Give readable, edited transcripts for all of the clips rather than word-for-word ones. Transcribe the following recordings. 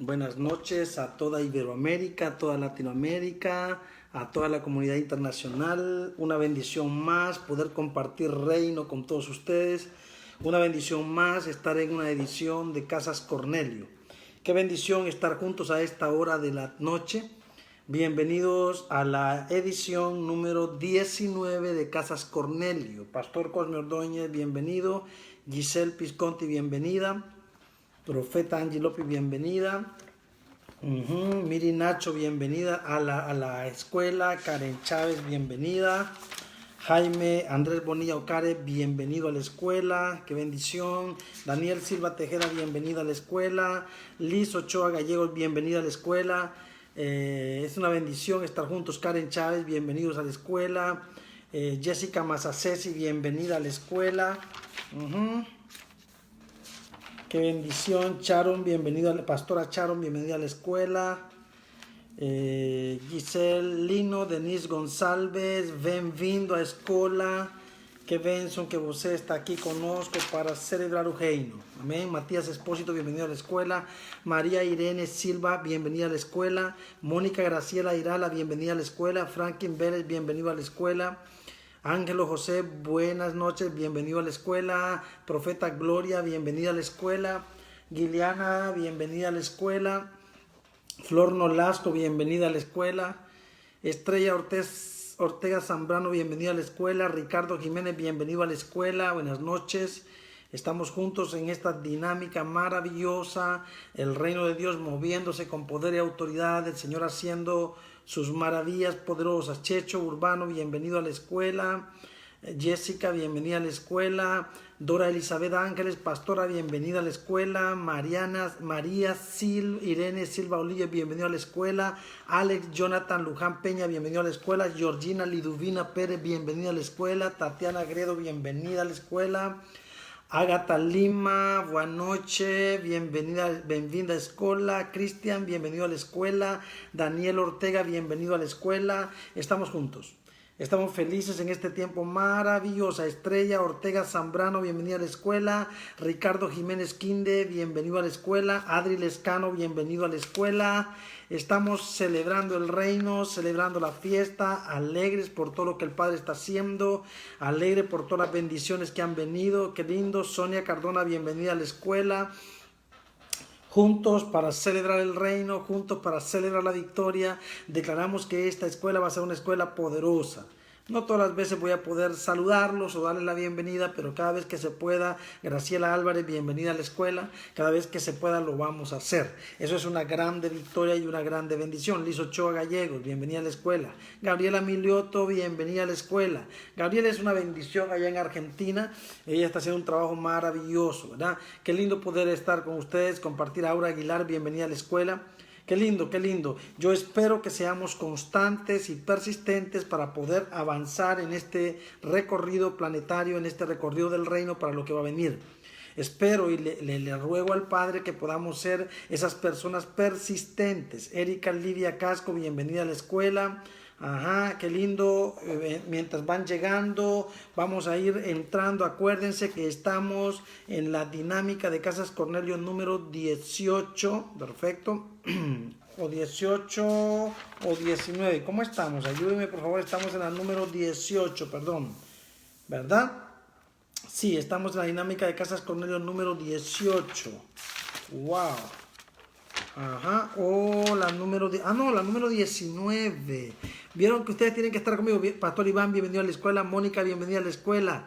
Buenas noches a toda Iberoamérica, a toda Latinoamérica, a toda la comunidad internacional. Una bendición más poder compartir reino con todos ustedes. Una bendición más estar en una edición de Casas Cornelio. Qué bendición estar juntos a esta hora de la noche. Bienvenidos a la edición número 19 de Casas Cornelio. Pastor Cosme Ordóñez, bienvenido. Giselle Pisconti, bienvenida. Profeta Angie López, bienvenida. Miri Nacho, bienvenida a la escuela. Karen Chávez, bienvenida. Jaime Andrés Bonilla Ocare, bienvenido a la escuela. Qué bendición. Daniel Silva Tejera, bienvenido a la escuela. Liz Ochoa Gallegos, bienvenida a la escuela. Es una bendición estar juntos. Karen Chávez, bienvenidos a la escuela. Jessica Mazzacesi, bienvenida a la escuela. Qué bendición. Charon, bienvenido a la pastora Charon, bienvenida a la escuela. Giselle Lino, Denise González, bem-vindo a escola. Que benção que você está aquí conosco para celebrar o reino. Amén. Matías Espósito, bienvenido a la escuela. María Irene Silva, bienvenida a la escuela. Mónica Graciela Irala, bienvenida a la escuela. Franklin Vélez, bienvenido a la escuela. Ángelo José, buenas noches, bienvenido a la escuela. Profeta Gloria, bienvenida a la escuela. Giliana, bienvenida a la escuela. Flor Nolasco, bienvenida a la escuela. Estrella Ortega Zambrano, bienvenida a la escuela. Ricardo Jiménez, bienvenido a la escuela. Buenas noches. Estamos juntos en esta dinámica maravillosa. El reino de Dios moviéndose con poder y autoridad. El Señor haciendo sus maravillas poderosas. Checho Urbano, bienvenido a la escuela. Jessica, bienvenida a la escuela. Dora Elizabeth Ángeles, pastora, bienvenida a la escuela. María Irene Silva Olilla, bienvenido a la escuela. Alex Jonathan Luján Peña, bienvenido a la escuela. Georgina Liduvina Pérez, bienvenida a la escuela. Tatiana Gredo, bienvenida a la escuela. Agatha Lima, buenas noches, bienvenida a escuela. Cristian, bienvenido a la escuela. Daniel Ortega, bienvenido a la escuela. Estamos juntos. Estamos felices en este tiempo maravilloso. Estrella Ortega Zambrano, bienvenida a la escuela. Ricardo Jiménez Quinde, bienvenido a la escuela. Adri Lescano, bienvenido a la escuela. Estamos celebrando el reino, celebrando la fiesta, alegres por todo lo que el Padre está haciendo, alegre por todas las bendiciones que han venido. Qué lindo. Sonia Cardona, bienvenida a la escuela. Juntos para celebrar el reino, juntos para celebrar la victoria. Declaramos que esta escuela va a ser una escuela poderosa. No todas las veces voy a poder saludarlos o darles la bienvenida, pero cada vez que se pueda, Graciela Álvarez, bienvenida a la escuela. Cada vez que se pueda lo vamos a hacer. Eso es una grande victoria y una grande bendición. Liz Ochoa Gallegos, bienvenida a la escuela. Gabriela Milioto, bienvenida a la escuela. Gabriela es una bendición allá en Argentina. Ella está haciendo un trabajo maravilloso, ¿verdad? Qué lindo poder estar con ustedes, compartir. Aura Aguilar, bienvenida a la escuela. Qué lindo, qué lindo. Yo espero que seamos constantes y persistentes para poder avanzar en este recorrido planetario, en este recorrido del reino para lo que va a venir. Espero y le ruego al Padre que podamos ser esas personas persistentes. Erika Lidia Casco, bienvenida a la escuela. Ajá, qué lindo. Mientras van llegando, vamos a ir entrando. Acuérdense que estamos en la dinámica de Casas Cornelio número 18. Perfecto. O 18 o 19. ¿Cómo estamos? Ayúdenme, por favor. Estamos en la número 18, perdón. ¿Verdad? Sí, estamos en la dinámica de Casas Cornelio número 18. Wow. Ajá, la número la número 19. Vieron que ustedes tienen que estar conmigo. Pastor Iván, bienvenido a la escuela. Mónica, bienvenida a la escuela.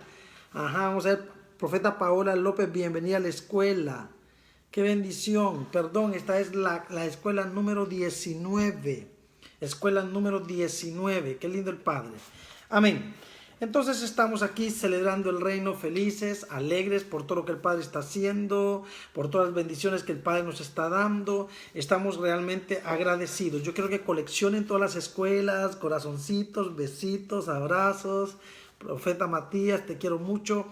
Ajá, vamos a ver. Profeta Paola López, bienvenida a la escuela. Qué bendición. Perdón, esta es la escuela número 19. Escuela número 19. Qué lindo el Padre. Amén. Entonces estamos aquí celebrando el reino, felices, alegres por todo lo que el Padre está haciendo, por todas las bendiciones que el Padre nos está dando. Estamos realmente agradecidos. Yo quiero que coleccionen todas las escuelas, corazoncitos, besitos, abrazos. Profeta Matías, te quiero mucho.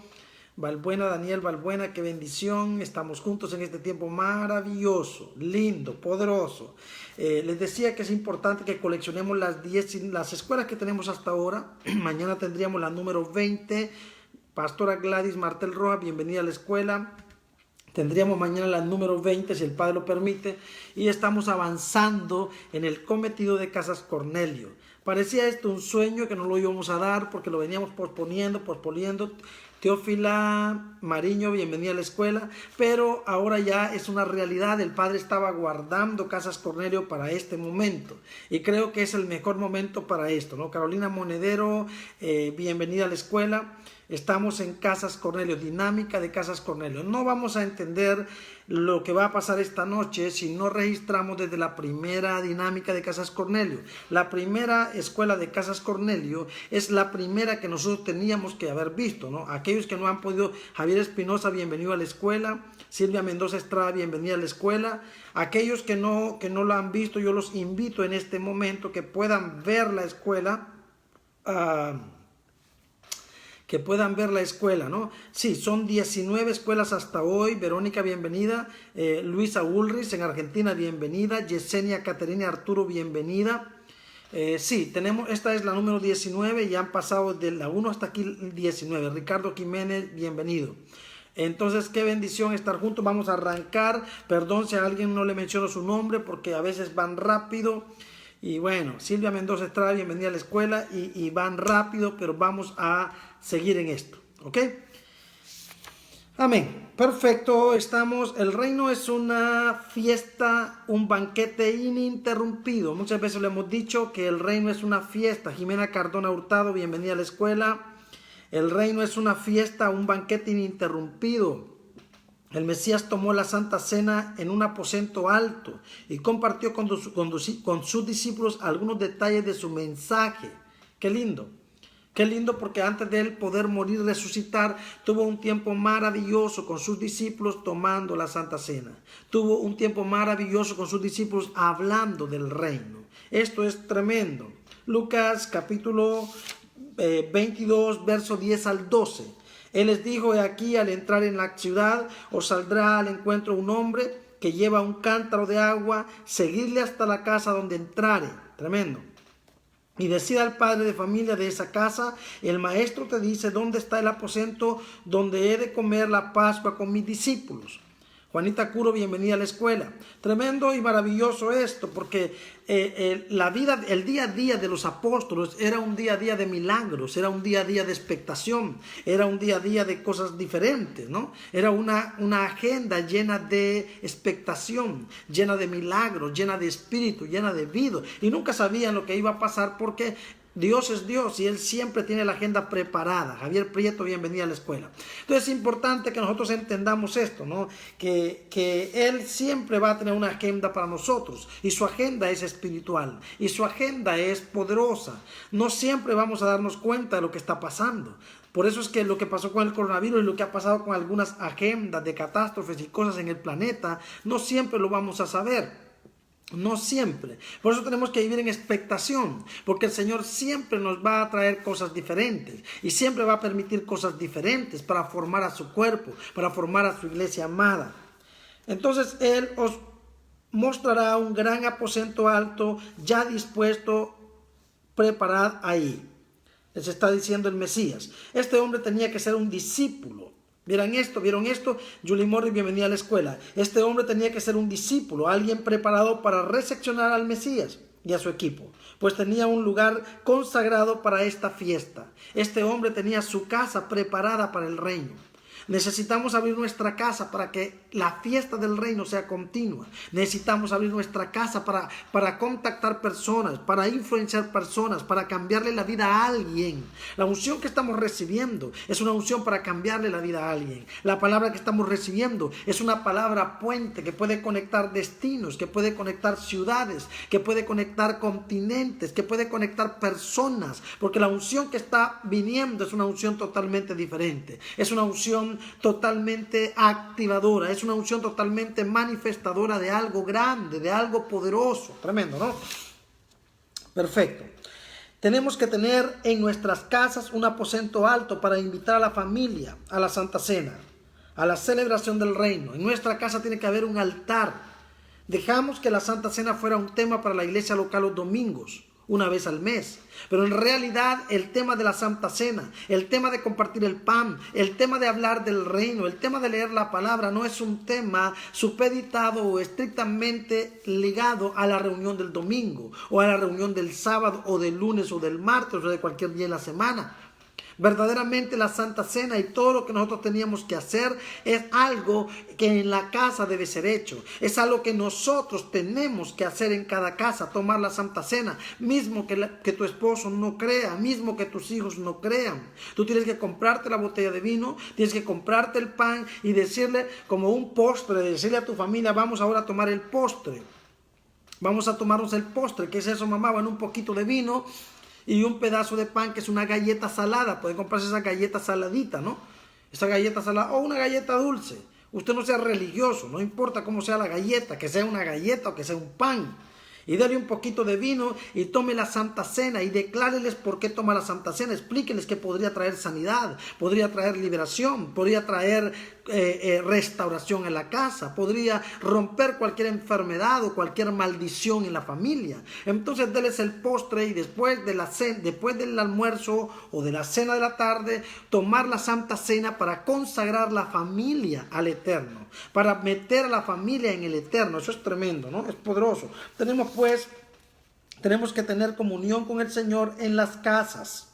Valbuena, Daniel Valbuena, qué bendición. Estamos juntos en este tiempo maravilloso, lindo, poderoso. Les decía que es importante que coleccionemos las escuelas que tenemos hasta ahora. Mañana tendríamos la número 20. Pastora Gladys Martel Roa, bienvenida a la escuela. Tendríamos mañana la número 20, si el Padre lo permite, y estamos avanzando en el cometido de Casas Cornelio. Parecía esto un sueño que no lo íbamos a dar porque lo veníamos posponiendo. Teófila Mariño, bienvenida a la escuela, pero ahora ya es una realidad. El Padre estaba guardando Casas Cornelio para este momento y creo que es el mejor momento para esto, ¿no? Carolina Monedero, bienvenida a la escuela. Estamos en Casas Cornelio, dinámica de Casas Cornelio. No vamos a entender lo que va a pasar esta noche si no registramos desde la primera dinámica de Casas Cornelio. La primera escuela de Casas Cornelio es la primera que nosotros teníamos que haber visto, ¿no? Aquellos que no han podido, Javier Espinosa, bienvenido a la escuela. Silvia Mendoza Estrada, bienvenida a la escuela. Aquellos que no lo han visto, yo los invito en este momento que puedan ver la escuela. ¿No? Sí, son 19 escuelas hasta hoy. Verónica, bienvenida. Luisa Ulrich en Argentina, bienvenida. Yesenia Caterina Arturo, bienvenida. Sí, esta es la número 19, ya han pasado de la 1 hasta aquí 19. Ricardo Jiménez, bienvenido. Entonces, qué bendición estar juntos. Vamos a arrancar. Perdón si a alguien no le menciono su nombre porque a veces van rápido. Y bueno, Silvia Mendoza Estrada, bienvenida a la escuela y van rápido, pero vamos a seguir en esto, ¿ok? Amén. Perfecto, el reino es una fiesta, un banquete ininterrumpido. Muchas veces le hemos dicho que el reino es una fiesta. Jimena Cardona Hurtado, bienvenida a la escuela. El reino es una fiesta, un banquete ininterrumpido. El Mesías tomó la Santa Cena en un aposento alto y compartió con sus discípulos algunos detalles de su mensaje. Qué lindo. Qué lindo, porque antes de él poder morir y resucitar, tuvo un tiempo maravilloso con sus discípulos tomando la Santa Cena. Tuvo un tiempo maravilloso con sus discípulos hablando del reino. Esto es tremendo. Lucas capítulo 22, verso 10 al 12. Él les dijo: he aquí, al entrar en la ciudad, os saldrá al encuentro un hombre que lleva un cántaro de agua, seguidle hasta la casa donde entrare. Tremendo. Y decida al padre de familia de esa casa: el maestro te dice dónde está el aposento donde he de comer la Pascua con mis discípulos. Juanita Curo, bienvenida a la escuela. Tremendo y maravilloso esto, porque el día a día de los apóstoles era un día a día de milagros, era un día a día de expectación, era un día a día de cosas diferentes, ¿no? Era una agenda llena de expectación, llena de milagros, llena de espíritu, llena de vida. Y nunca sabían lo que iba a pasar porque Dios es Dios y Él siempre tiene la agenda preparada. Javier Prieto, bienvenida a la escuela. Entonces es importante que nosotros entendamos esto, ¿no? Que Él siempre va a tener una agenda para nosotros y su agenda es espiritual y su agenda es poderosa. No siempre vamos a darnos cuenta de lo que está pasando. Por eso es que lo que pasó con el coronavirus y lo que ha pasado con algunas agendas de catástrofes y cosas en el planeta, no siempre lo vamos a saber. No siempre. Por eso tenemos que vivir en expectación, porque el Señor siempre nos va a traer cosas diferentes y siempre va a permitir cosas diferentes para formar a su cuerpo, para formar a su iglesia amada. Entonces Él os mostrará un gran aposento alto ya dispuesto, preparad ahí. Les está diciendo el Mesías. Este hombre tenía que ser un discípulo. ¿Vieron esto? Julie Morris, bienvenida a la escuela. Este hombre tenía que ser un discípulo, alguien preparado para recepcionar al Mesías y a su equipo, pues tenía un lugar consagrado para esta fiesta. Este hombre tenía su casa preparada para el reino. Necesitamos abrir nuestra casa para que la fiesta del reino sea continua. Necesitamos abrir nuestra casa para contactar personas, para influenciar personas, para cambiarle la vida a alguien. La unción que estamos recibiendo es una unción para cambiarle la vida a alguien. La palabra que estamos recibiendo es una palabra puente que puede conectar destinos, que puede conectar ciudades, que puede conectar continentes, que puede conectar personas, porque la unción que está viniendo es una unción totalmente diferente. Es una unción totalmente activadora, es una unción totalmente manifestadora de algo grande, de algo poderoso. Tremendo, ¿no? Perfecto. Tenemos que tener en nuestras casas un aposento alto para invitar a la familia a la Santa Cena, a la celebración del reino. En nuestra casa tiene que haber un altar. Dejamos que la Santa Cena fuera un tema para la iglesia local los domingos, una vez al mes. Pero en realidad el tema de la Santa Cena, el tema de compartir el pan, el tema de hablar del reino, el tema de leer la palabra no es un tema supeditado o estrictamente ligado a la reunión del domingo o a la reunión del sábado o del lunes o del martes o de cualquier día de la semana. Verdaderamente la Santa Cena y todo lo que nosotros teníamos que hacer es algo que en la casa debe ser hecho. Es algo que nosotros tenemos que hacer en cada casa, tomar la Santa Cena. Mismo que tu esposo no crea, mismo que tus hijos no crean. Tú tienes que comprarte la botella de vino, tienes que comprarte el pan y decirle como un postre, decirle a tu familia, vamos ahora a tomar el postre. Vamos a tomarnos el postre. ¿Qué es eso, mamá? Bueno, un poquito de vino y un pedazo de pan que es una galleta salada. Pueden comprarse esa galleta saladita, ¿no? Esa galleta salada o una galleta dulce. Usted no sea religioso, no importa cómo sea la galleta, que sea una galleta o que sea un pan. Y dale un poquito de vino y tome la Santa Cena y decláreles por qué toma la Santa Cena. Explíqueles que podría traer sanidad, podría traer liberación, podría traer restauración en la casa, podría romper cualquier enfermedad o cualquier maldición en la familia. Entonces déles el postre y después del almuerzo o de la cena de la tarde, tomar la Santa Cena para consagrar la familia al Eterno, para meter a la familia en el Eterno. Eso es tremendo, ¿no? Es poderoso. Tenemos que tener comunión con el Señor en las casas.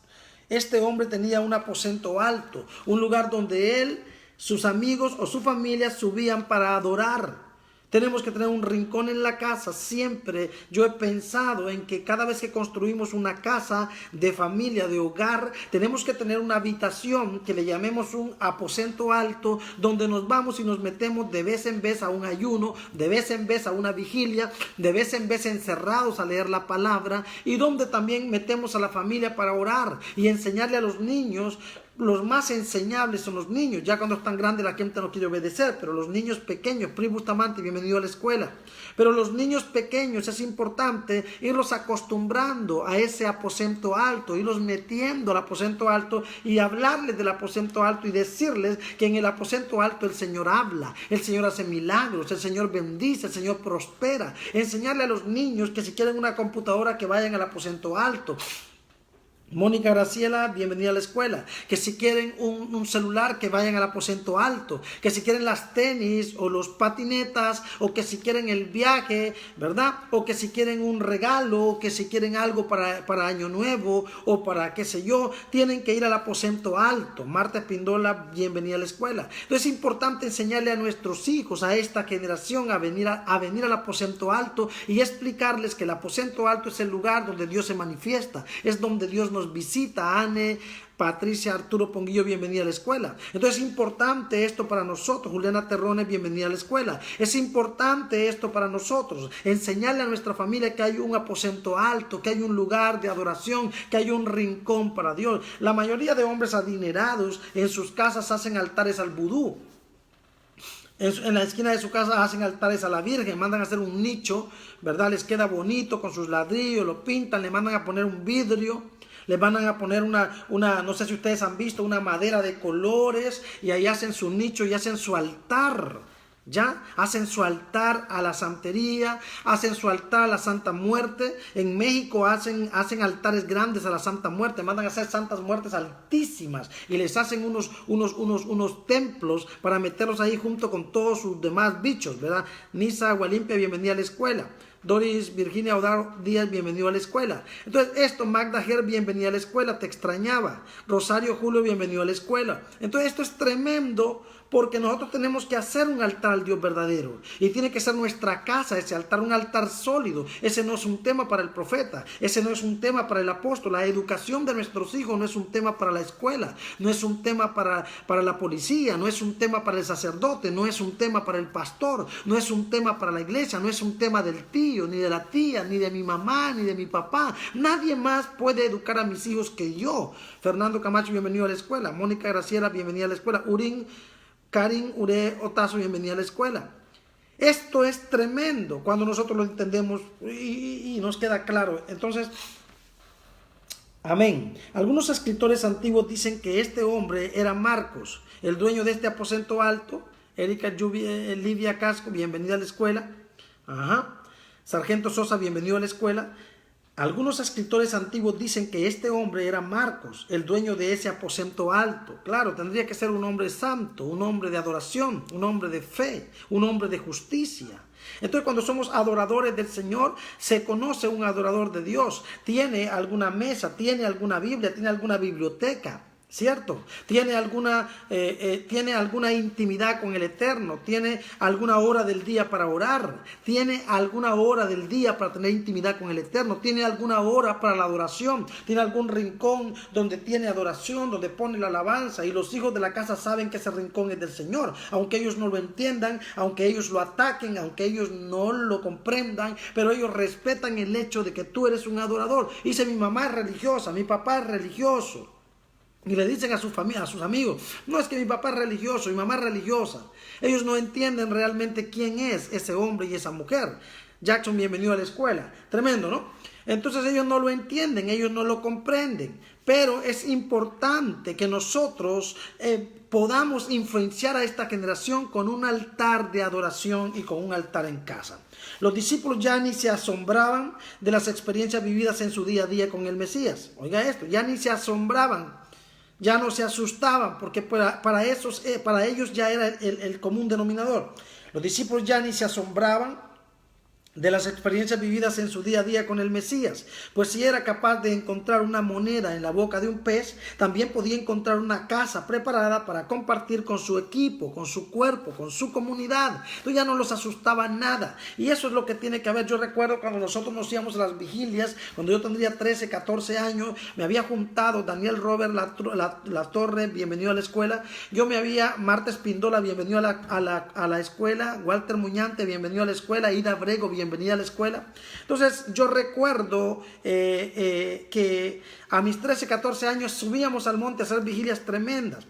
Este hombre tenía un aposento alto, un lugar donde él, sus amigos o su familia subían para adorar. Tenemos que tener un rincón en la casa. Siempre yo he pensado en que cada vez que construimos una casa de familia, de hogar, tenemos que tener una habitación que le llamemos un aposento alto, donde nos vamos y nos metemos de vez en vez a un ayuno, de vez en vez a una vigilia, de vez en vez encerrados a leer la palabra, y donde también metemos a la familia para orar y enseñarle a los niños. Los más enseñables son los niños. Ya cuando están grandes la gente no quiere obedecer, pero los niños pequeños, Pri Bustamante, bienvenido a la escuela. Pero los niños pequeños es importante irlos acostumbrando a ese aposento alto, irlos metiendo al aposento alto y hablarles del aposento alto y decirles que en el aposento alto el Señor habla, el Señor hace milagros, el Señor bendice, el Señor prospera. Enseñarle a los niños que si quieren una computadora que vayan al aposento alto. Mónica Graciela, bienvenida a la escuela. Que si quieren un celular, que vayan al aposento alto. Que si quieren las tenis o los patinetas, o que si quieren el viaje, ¿verdad? O que si quieren un regalo, o que si quieren algo para Año Nuevo, o para qué sé yo, tienen que ir al aposento alto. Marta Espindola, bienvenida a la escuela. Entonces es importante enseñarle a nuestros hijos, a esta generación, a venir al aposento alto y explicarles que el aposento alto es el lugar donde Dios se manifiesta, es donde Dios nos visita. Anne, Patricia, Arturo Ponguillo, bienvenida a la escuela. Entonces es importante esto para nosotros. Juliana Terrones, bienvenida a la escuela. Es importante esto para nosotros, enseñarle a nuestra familia que hay un aposento alto, que hay un lugar de adoración, que hay un rincón para Dios. La mayoría de hombres adinerados en sus casas hacen altares al vudú. En la esquina de su casa hacen altares a la Virgen, mandan a hacer un nicho, ¿verdad? Les queda bonito con sus ladrillos, lo pintan, le mandan a poner un vidrio, le van a poner una, no sé si ustedes han visto, una madera de colores, y ahí hacen su nicho y hacen su altar, ¿ya? Hacen su altar a la santería, hacen su altar a la Santa Muerte. En México hacen altares grandes a la Santa Muerte, mandan a hacer santas muertes altísimas, y les hacen unos templos para meterlos ahí junto con todos sus demás bichos, ¿verdad? Nisa Agualimpia, bienvenida a la escuela. Doris Virginia Odar Díaz, bienvenido a la escuela. Entonces esto, Magda Ger, bienvenida a la escuela, te extrañaba. Rosario Julio, bienvenido a la escuela. Entonces esto es tremendo, porque nosotros tenemos que hacer un altar al Dios verdadero, y tiene que ser nuestra casa ese altar, un altar sólido. Ese no es un tema para el profeta, ese no es un tema para el apóstol. La educación de nuestros hijos no es un tema para la escuela, no es un tema para la policía, no es un tema para el sacerdote, no es un tema para el pastor, no es un tema para la iglesia, no es un tema del tío, ni de la tía, ni de mi mamá, ni de mi papá. Nadie más puede educar a mis hijos que yo. Fernando Camacho, bienvenido a la escuela. Mónica Graciela, bienvenida a la escuela. Karin Ure Otazo, bienvenida a la escuela. Esto es tremendo cuando nosotros lo entendemos y nos queda claro. Entonces, amén. Algunos escritores antiguos dicen que este hombre era Marcos, el dueño de este aposento alto. Erika Livia Casco, bienvenida a la escuela. Sargento Sosa, bienvenido a la escuela. Algunos escritores antiguos dicen que este hombre era Marcos, el dueño de ese aposento alto. Claro, tendría que ser un hombre santo, un hombre de adoración, un hombre de fe, un hombre de justicia. Entonces, cuando somos adoradores del Señor, se conoce un adorador de Dios. Tiene alguna mesa, tiene alguna Biblia, tiene alguna biblioteca, ¿cierto? Tiene alguna intimidad con el Eterno, tiene alguna hora del día para orar, tiene alguna hora del día para tener intimidad con el Eterno, tiene alguna hora para la adoración, tiene algún rincón donde tiene adoración, donde pone la alabanza, y los hijos de la casa saben que ese rincón es del Señor, aunque ellos no lo entiendan, aunque ellos lo ataquen, aunque ellos no lo comprendan, pero ellos respetan el hecho de que tú eres un adorador. Dice: mi mamá es religiosa, mi papá es religioso. Y le dicen a su familia, a sus amigos: no, es que mi papá es religioso, mi mamá es religiosa. Ellos no entienden realmente quién es ese hombre y esa mujer. Jackson, bienvenido a la escuela. Tremendo, ¿no? Entonces ellos no lo entienden, ellos no lo comprenden. Pero es importante que nosotros podamos influenciar a esta generación con un altar de adoración y con un altar en casa. Los discípulos ya ni se asombraban de las experiencias vividas en su día a día con el Mesías. Oiga esto, ya ni se asombraban. Ya no se asustaban, porque para ellos ya era el común denominador. Los discípulos ya ni se asombraban de las experiencias vividas en su día a día con el Mesías, pues si era capaz de encontrar una moneda en la boca de un pez, también podía encontrar una casa preparada para compartir con su equipo, con su cuerpo, con su comunidad. Entonces ya no los asustaba nada, y eso es lo que tiene que haber. Yo recuerdo cuando nosotros nos íbamos a las vigilias, cuando yo tendría 13, 14 años, me había juntado Daniel Robert la Torre, bienvenido a la escuela, Marta Espindola, bienvenido a la escuela, Walter Muñante, bienvenido a la escuela, Ida Brego, bienvenida a la escuela. Entonces yo recuerdo que a mis 13, 14 años subíamos al monte a hacer vigilias tremendas.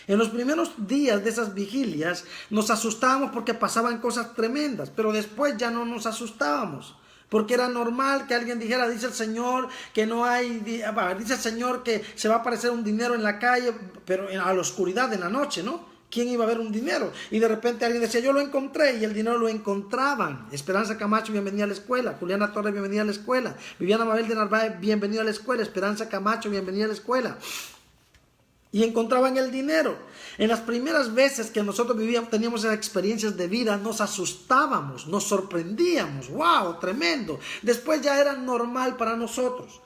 En los primeros días de esas vigilias nos asustábamos porque pasaban cosas tremendas, pero después ya no nos asustábamos, porque era normal que alguien dijera: dice el Señor que no hay, dice el Señor que se va a aparecer un dinero en la calle, pero a la oscuridad de la noche, ¿no? ¿Quién iba a ver un dinero? Y de repente alguien decía: yo lo encontré, y el dinero lo encontraban. Esperanza Camacho, bienvenida a la escuela. Juliana Torres, bienvenida a la escuela. Viviana Mabel de Narváez, bienvenida a la escuela. Esperanza Camacho, bienvenida a la escuela. Y encontraban el dinero. En las primeras veces que nosotros teníamos esas experiencias de vida, nos asustábamos, nos sorprendíamos. ¡Wow! Tremendo. Después ya era normal para nosotros.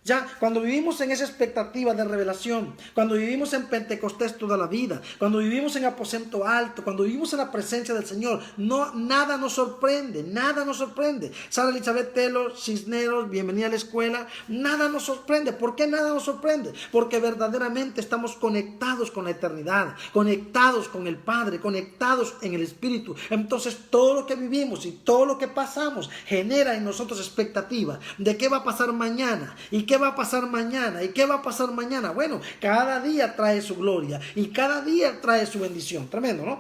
Ya cuando vivimos en esa expectativa de revelación, cuando vivimos en Pentecostés toda la vida, cuando vivimos en aposento alto, cuando vivimos en la presencia del Señor, nada nos sorprende, nada nos sorprende. Sara Elizabeth Taylor Cisneros, bienvenida a la escuela. Nada nos sorprende. ¿Por qué nada nos sorprende? Porque verdaderamente estamos conectados con la eternidad, conectados con el Padre, conectados en el Espíritu. Entonces todo lo que vivimos y todo lo que pasamos genera en nosotros expectativa de qué va a pasar mañana y qué va a pasar mañana, y qué va a pasar mañana. Bueno, cada día trae su gloria y cada día trae su bendición. Tremendo, ¿no?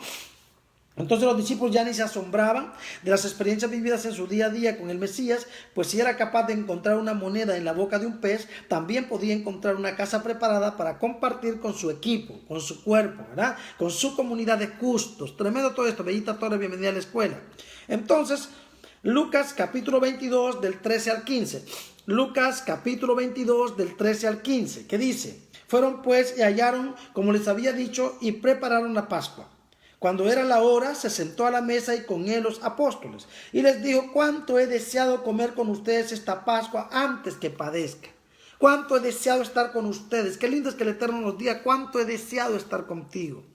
Entonces los discípulos ya ni se asombraban de las experiencias vividas en su día a día con el Mesías, pues si era capaz de encontrar una moneda en la boca de un pez, también podía encontrar una casa preparada para compartir con su equipo, con su cuerpo, ¿verdad? Con su comunidad de justos. Tremendo todo esto. Bellita Torres, bienvenida a la escuela. Entonces, Lucas capítulo 22 del 13 al 15. Lucas capítulo 22 del 13 al 15, que dice: fueron pues y hallaron como les había dicho y prepararon la Pascua. Cuando era la hora, se sentó a la mesa y con él los apóstoles. Y les dijo: cuánto he deseado comer con ustedes esta Pascua antes que padezca. Cuánto he deseado estar con ustedes. Qué lindo es que el Eterno nos diga: cuánto he deseado estar contigo.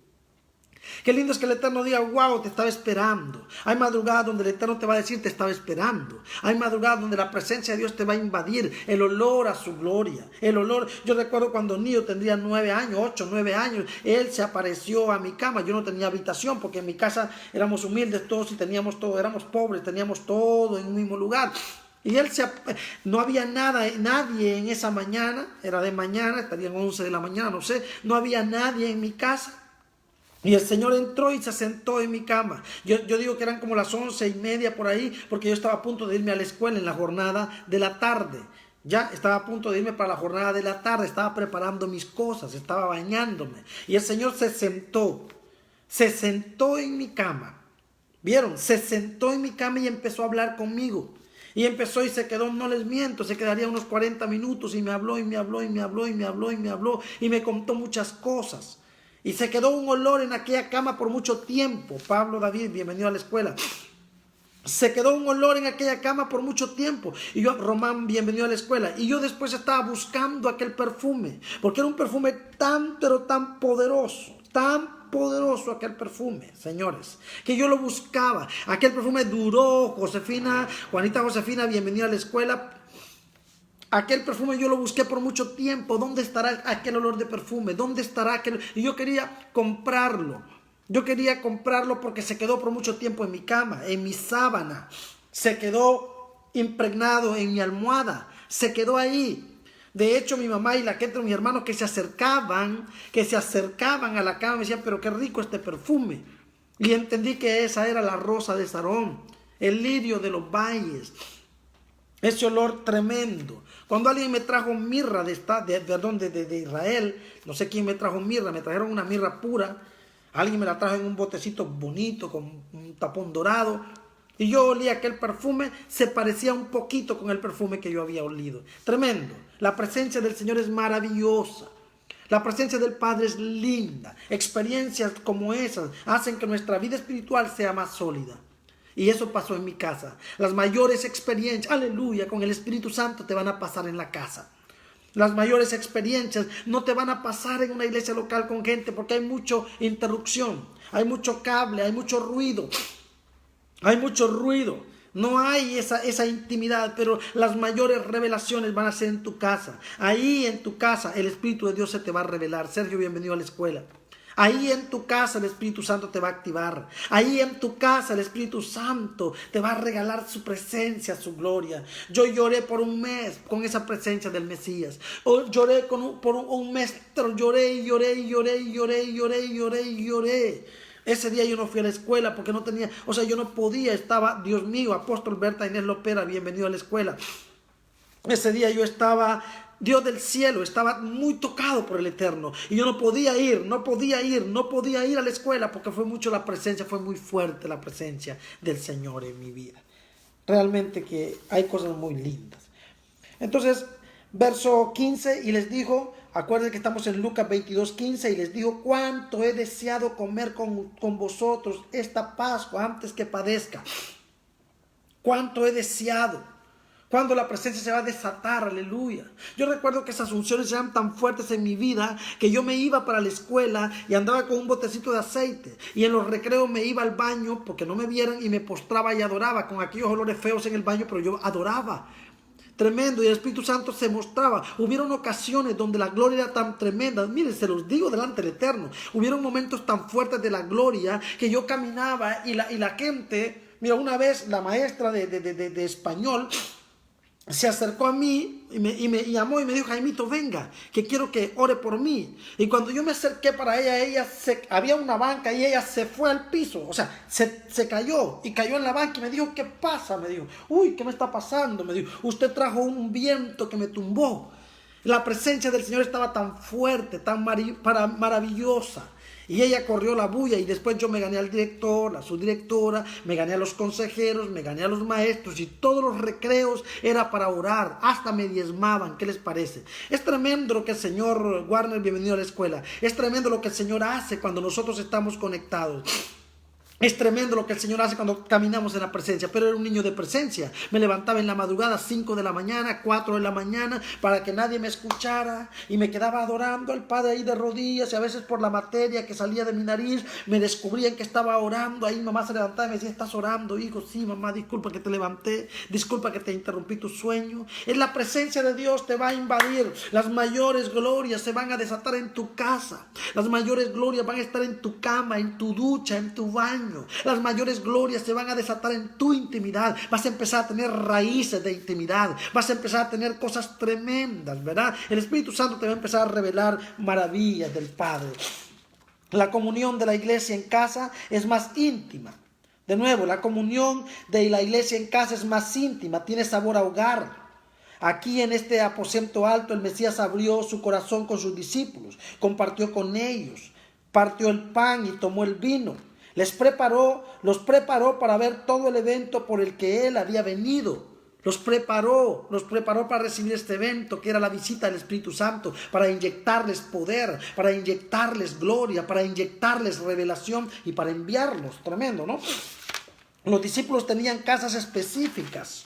Qué lindo es que el Eterno diga: wow, te estaba esperando. Hay madrugadas donde el Eterno te va a decir: te estaba esperando. Hay madrugadas donde la presencia de Dios te va a invadir. El olor a su gloria. El olor. Yo recuerdo cuando niño tendría 9 años, 8, 9 años. Él se apareció a mi cama. Yo no tenía habitación porque en mi casa éramos humildes todos y teníamos todo. Éramos pobres, teníamos todo en un mismo lugar. Y no había nadie en esa mañana. Era de mañana, estarían 11 de la mañana, no sé. No había nadie en mi casa. Y el Señor entró y se sentó en mi cama. Yo digo que eran como las 11:30 por ahí, porque yo estaba a punto de irme a la escuela en la jornada de la tarde. Ya estaba a punto de irme para la jornada de la tarde, estaba preparando mis cosas, estaba bañándome. Y el Señor se sentó en mi cama. ¿Vieron? Se sentó en mi cama y empezó a hablar conmigo. Y empezó y se quedó, no les miento, se quedaría unos 40 minutos y me habló y me habló y me habló y me habló y me habló y me contó muchas cosas. Y se quedó un olor en aquella cama por mucho tiempo. Pablo David, bienvenido a la escuela. Se quedó un olor en aquella cama por mucho tiempo. Y yo, Román, bienvenido a la escuela. Y yo después estaba buscando aquel perfume, porque era un perfume tan, pero tan poderoso aquel perfume, señores, que yo lo buscaba. Aquel perfume duró, Juanita Josefina, bienvenida a la escuela. Aquel perfume yo lo busqué por mucho tiempo. ¿Dónde estará aquel olor de perfume? ¿Dónde estará aquel? Y yo quería comprarlo. Yo quería comprarlo porque se quedó por mucho tiempo en mi cama, en mi sábana. Se quedó impregnado en mi almohada. Se quedó ahí. De hecho, mi mamá y la gente de mis hermanos que se acercaban a la cama me decían, pero qué rico este perfume. Y entendí que esa era la rosa de Sarón, el lirio de los valles. Ese olor tremendo. Cuando alguien me trajo mirra de Israel, no sé quién me trajo mirra, me trajeron una mirra pura. Alguien me la trajo en un botecito bonito con un tapón dorado. Y yo olía aquel perfume, se parecía un poquito con el perfume que yo había olido. Tremendo. La presencia del Señor es maravillosa. La presencia del Padre es linda. Experiencias como esas hacen que nuestra vida espiritual sea más sólida. Y eso pasó en mi casa. Las mayores experiencias, aleluya, con el Espíritu Santo te van a pasar en la casa. Las mayores experiencias no te van a pasar en una iglesia local con gente porque hay mucha interrupción, hay mucho cable, hay mucho ruido. No hay esa intimidad, pero las mayores revelaciones van a ser en tu casa. Ahí en tu casa el Espíritu de Dios se te va a revelar. Sergio, bienvenido a la escuela. Ahí en tu casa el Espíritu Santo te va a activar. Ahí en tu casa el Espíritu Santo te va a regalar su presencia, su gloria. Yo lloré por un mes con esa presencia del Mesías. Lloré por un mes, pero lloré. Ese día yo no fui a la escuela porque no tenía, yo no podía, estaba, Dios mío, Apóstol Berta Inés Lopera, bienvenido a la escuela. Ese día yo estaba, Dios del cielo, estaba muy tocado por el Eterno. Y yo no podía ir a la escuela porque fue mucho la presencia, fue muy fuerte la presencia del Señor en mi vida. Realmente que hay cosas muy lindas. Entonces, verso 15, y les dijo, acuérdense que estamos en Lucas 22:15, y les dijo, cuánto he deseado comer con vosotros esta Pascua antes que padezca. Cuánto he deseado. Cuando la presencia se va a desatar, aleluya. Yo recuerdo que esas unciones eran tan fuertes en mi vida que yo me iba para la escuela y andaba con un botecito de aceite. Y en los recreos me iba al baño porque no me vieran y me postraba y adoraba con aquellos olores feos en el baño, pero yo adoraba. Tremendo, y el Espíritu Santo se mostraba. Hubieron ocasiones donde la gloria era tan tremenda. Miren, se los digo delante del Eterno. Hubieron momentos tan fuertes de la gloria que yo caminaba y la gente, mira, una vez la maestra de español se acercó a mí y me llamó y me dijo, Jaimito, venga, que quiero que ore por mí. Y cuando yo me acerqué para ella había una banca y ella se fue al piso, se cayó y cayó en la banca y me dijo, ¿qué pasa? Me dijo, uy, ¿qué me está pasando? Me dijo, usted trajo un viento que me tumbó. La presencia del Señor estaba tan fuerte, tan maravillosa. Y ella corrió la bulla y después yo me gané al director, a su directora, me gané a los consejeros, me gané a los maestros y todos los recreos era para orar, hasta me diezmaban. ¿Qué les parece? Es tremendo lo que el Señor, Warner, bienvenido a la escuela, es tremendo lo que el Señor hace cuando nosotros estamos conectados. Es tremendo lo que el Señor hace cuando caminamos en la presencia, pero era un niño de presencia. Me levantaba en la madrugada, 5 de la mañana, 4 de la mañana, para que nadie me escuchara, y me quedaba adorando al Padre ahí de rodillas, y a veces por la materia que salía de mi nariz, me descubrían que estaba orando. Ahí mamá se levantaba y me decía, ¿estás orando, hijo? Sí, mamá, disculpa que te levanté, disculpa que te interrumpí tu sueño. Es la presencia de Dios te va a invadir. Las mayores glorias se van a desatar en tu casa. Las mayores glorias van a estar en tu cama, en tu ducha, en tu baño. Las mayores glorias se van a desatar en tu intimidad. Vas a empezar a tener raíces de intimidad. Vas a empezar a tener cosas tremendas, ¿verdad? El Espíritu Santo te va a empezar a revelar maravillas del Padre. La comunión de la iglesia en casa es más íntima. De nuevo, la comunión de la iglesia en casa es más íntima, tiene sabor a hogar. Aquí en este aposento alto el Mesías abrió su corazón con sus discípulos, compartió con ellos, partió el pan y tomó el vino. Los preparó para ver todo el evento por el que él había venido. los preparó para recibir este evento que era la visita del Espíritu Santo, para inyectarles poder, para inyectarles gloria, para inyectarles revelación y para enviarlos. Tremendo, ¿no? Los discípulos tenían casas específicas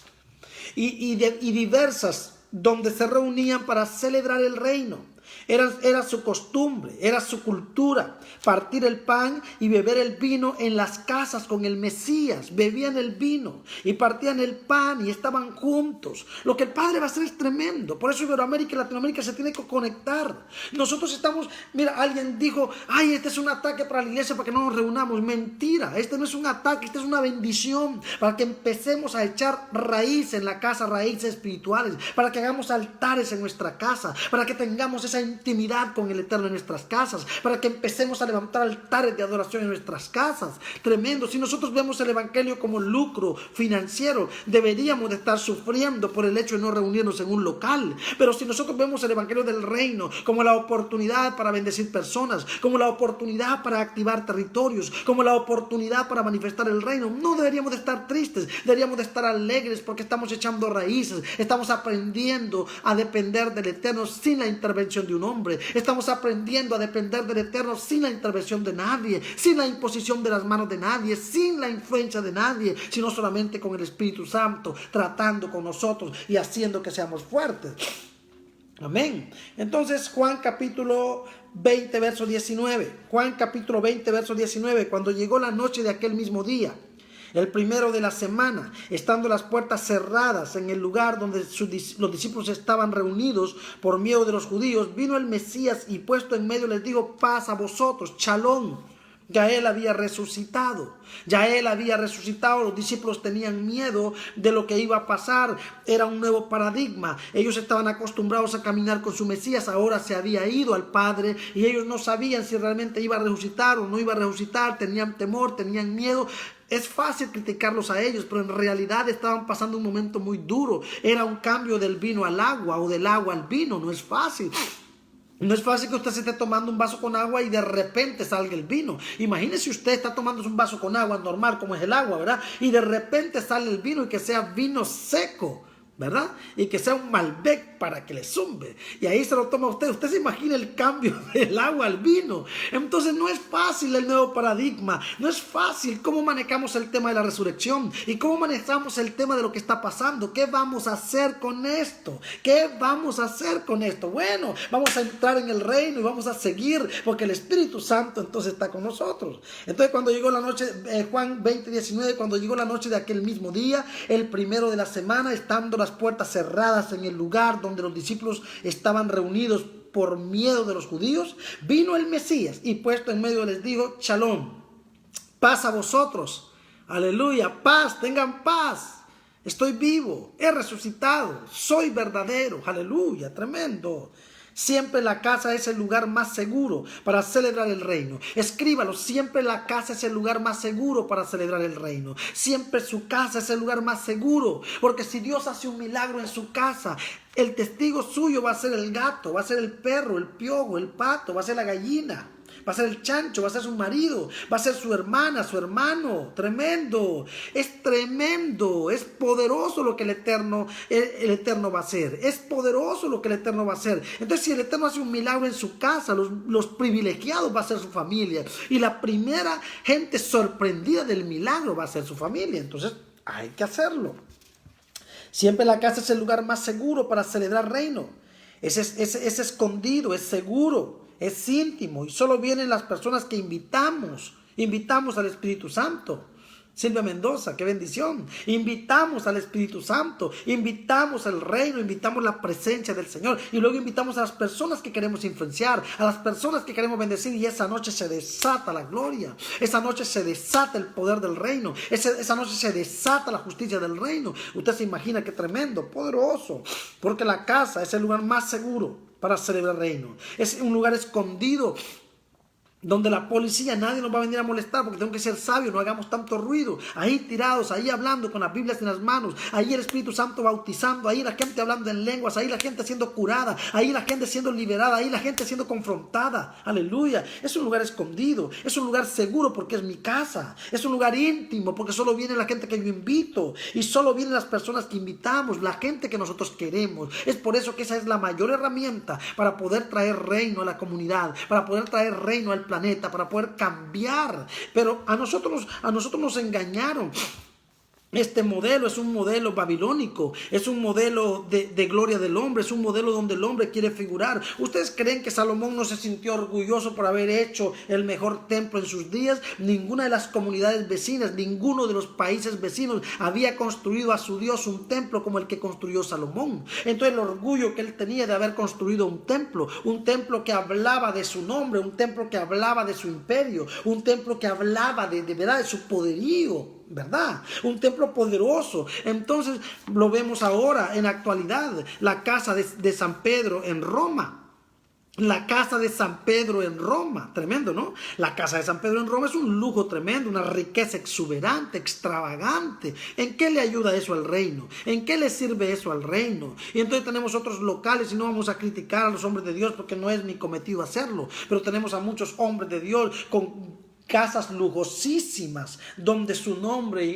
y diversas donde se reunían para celebrar el reino. Era su costumbre, era su cultura, partir el pan y beber el vino en las casas con el Mesías. Bebían el vino y partían el pan y estaban juntos. Lo que el Padre va a hacer es tremendo. Por eso Iberoamérica y Latinoamérica se tienen que conectar. Nosotros estamos, mira, alguien dijo, ay, este es un ataque para la iglesia para que no nos reunamos. Mentira, este no es un ataque, este es una bendición para que empecemos a echar raíz en la casa, raíces espirituales, para que hagamos altares en nuestra casa, para que tengamos esa intimidad con el Eterno en nuestras casas, para que empecemos a levantar altares de adoración en nuestras casas. Tremendo. Si nosotros vemos el evangelio como lucro financiero, deberíamos de estar sufriendo por el hecho de no reunirnos en un local. Pero si nosotros vemos el evangelio del reino como la oportunidad para bendecir personas, como la oportunidad para activar territorios, como la oportunidad para manifestar el reino, no deberíamos de estar tristes, deberíamos de estar alegres porque estamos echando raíces, estamos aprendiendo a depender del Eterno sin la intervención de un hombre. Estamos aprendiendo a depender del Eterno sin la intervención de nadie, sin la imposición de las manos de nadie, sin la influencia de nadie, sino solamente con el Espíritu Santo tratando con nosotros y haciendo que seamos fuertes. Amén. Entonces Juan capítulo 20 verso 19. Juan capítulo 20 verso 19. Cuando llegó la noche de aquel mismo día, el primero de la semana, estando las puertas cerradas en el lugar donde los discípulos estaban reunidos por miedo de los judíos, vino el Mesías y puesto en medio les dijo, paz a vosotros, shalom. Ya él había resucitado, los discípulos tenían miedo de lo que iba a pasar, era un nuevo paradigma, ellos estaban acostumbrados a caminar con su Mesías, ahora se había ido al Padre y ellos no sabían si realmente iba a resucitar o no iba a resucitar, tenían temor, tenían miedo. Es fácil criticarlos a ellos, pero en realidad estaban pasando un momento muy duro, era un cambio del vino al agua o del agua al vino, no es fácil. No es fácil que usted se esté tomando un vaso con agua y de repente salga el vino. Imagínese usted está tomando un vaso con agua normal como es el agua, ¿verdad? Y de repente sale el vino y que sea vino seco, ¿verdad? Y que sea un Malbec para que le zumbe. Y ahí se lo toma usted. Usted se imagina el cambio del agua al vino. Entonces no es fácil el nuevo paradigma. No es fácil cómo manejamos el tema de la resurrección. Y cómo manejamos el tema de lo que está pasando. ¿Qué vamos a hacer con esto? ¿Qué vamos a hacer con esto? Bueno, vamos a entrar en el reino y vamos a seguir. Porque el Espíritu Santo entonces está con nosotros. Entonces cuando llegó la noche, Juan 20:19, cuando llegó la noche de aquel mismo día, el primero de la semana, estando las puertas cerradas en el lugar donde los discípulos estaban reunidos por miedo de los judíos, vino el Mesías y puesto en medio les dijo, shalom, paz a vosotros, aleluya, paz, tengan paz, estoy vivo, he resucitado, soy verdadero, aleluya, tremendo. Siempre la casa es el lugar más seguro para celebrar el reino. Escríbalo, siempre la casa es el lugar más seguro para celebrar el reino. Siempre su casa es el lugar más seguro. Porque si Dios hace un milagro en su casa, el testigo suyo va a ser el gato, va a ser el perro, el piojo, el pato, va a ser la gallina. Va a ser el chancho, va a ser su marido, va a ser su hermana, su hermano. Tremendo, es poderoso lo que el Eterno va a hacer. Es poderoso lo que el Eterno va a hacer. Entonces si el Eterno hace un milagro en su casa, los privilegiados va a ser su familia. Y la primera gente sorprendida del milagro va a ser su familia. Entonces hay que hacerlo. Siempre la casa es el lugar más seguro para celebrar reino. Es escondido, es seguro. Es íntimo y solo vienen las personas que invitamos al Espíritu Santo. Silvia Mendoza, qué bendición. Invitamos al Espíritu Santo, invitamos al reino, invitamos la presencia del Señor y luego invitamos a las personas que queremos influenciar, a las personas que queremos bendecir y esa noche se desata la gloria, esa noche se desata el poder del reino, esa noche se desata la justicia del reino. Usted se imagina qué tremendo, poderoso, porque la casa es el lugar más seguro para celebrar el reino. Es un lugar escondido donde la policía, nadie nos va a venir a molestar porque tengo que ser sabio, no hagamos tanto ruido. Ahí tirados, ahí hablando con las Biblias en las manos, ahí el Espíritu Santo bautizando, ahí la gente hablando en lenguas, ahí la gente siendo curada, ahí la gente siendo liberada, ahí la gente siendo confrontada. Aleluya. Es un lugar escondido, es un lugar seguro porque es mi casa, es un lugar íntimo porque solo viene la gente que yo invito y solo vienen las personas que invitamos, la gente que nosotros queremos. Es por eso que esa es la mayor herramienta para poder traer reino a la comunidad, para poder traer reino al planeta, para poder cambiar. Pero a nosotros nos engañaron. Este modelo es un modelo babilónico, es un modelo de gloria del hombre, es un modelo donde el hombre quiere figurar. ¿Ustedes creen que Salomón no se sintió orgulloso por haber hecho el mejor templo en sus días? Ninguna de las comunidades vecinas, ninguno de los países vecinos había construido a su Dios un templo como el que construyó Salomón. Entonces el orgullo que él tenía de haber construido un templo que hablaba de su nombre, un templo que hablaba de su imperio, un templo que hablaba de verdad de su poderío, ¿verdad? Un templo poderoso. Entonces lo vemos ahora en la actualidad, la casa de San Pedro en Roma. La casa de San Pedro en Roma, tremendo, ¿no? La casa de San Pedro en Roma es un lujo tremendo, una riqueza exuberante, extravagante. ¿En qué le ayuda eso al reino? ¿En qué le sirve eso al reino? Y entonces tenemos otros locales y no vamos a criticar a los hombres de Dios porque no es mi cometido hacerlo, pero tenemos a muchos hombres de Dios con casas lujosísimas, donde su nombre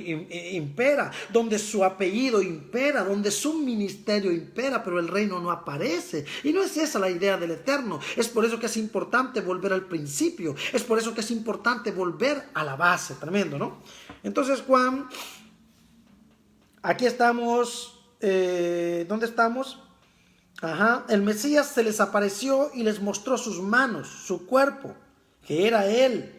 impera, donde su apellido impera, donde su ministerio impera, pero el reino no aparece. Y no es esa la idea del Eterno. Es por eso que es importante volver al principio. Es por eso que es importante volver a la base. Tremendo, ¿no? Entonces, Juan, aquí estamos. ¿Dónde estamos? El Mesías se les apareció y les mostró sus manos, su cuerpo, que era él.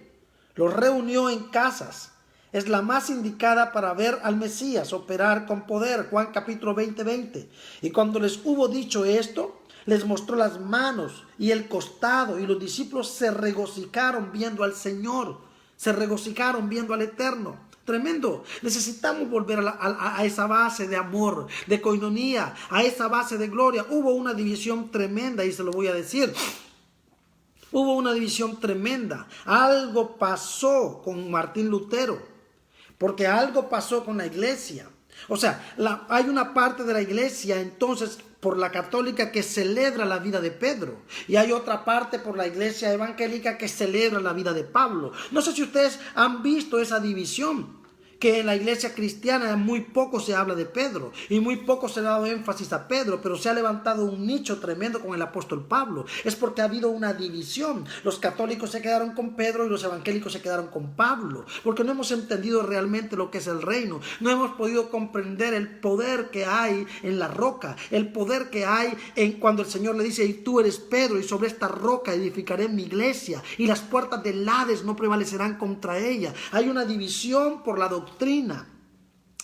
Los reunió en casas. Es la más indicada para ver al Mesías operar con poder. Juan capítulo 20. Y cuando les hubo dicho esto, les mostró las manos y el costado. Y los discípulos se regocijaron viendo al Señor. Se regocijaron viendo al Eterno. Tremendo. Necesitamos volver a esa base de amor, de coinonía, a esa base de gloria. Hubo una división tremenda y se lo voy a decir. Hubo una división tremenda. Algo pasó con Martín Lutero, porque algo pasó con la iglesia. O sea, hay una parte de la iglesia entonces por la católica que celebra la vida de Pedro, y hay otra parte por la iglesia evangélica que celebra la vida de Pablo. No sé si ustedes han visto esa división, que en la iglesia cristiana muy poco se habla de Pedro y muy poco se ha dado énfasis a Pedro, pero se ha levantado un nicho tremendo con el apóstol Pablo. Es porque ha habido una división. Los católicos se quedaron con Pedro y los evangélicos se quedaron con Pablo, porque no hemos entendido realmente lo que es el reino. No hemos podido comprender el poder que hay en la roca, el poder que hay en cuando el Señor le dice: y tú eres Pedro, y sobre esta roca edificaré mi iglesia, y las puertas del Hades no prevalecerán contra ella. Hay una división por la doctrina.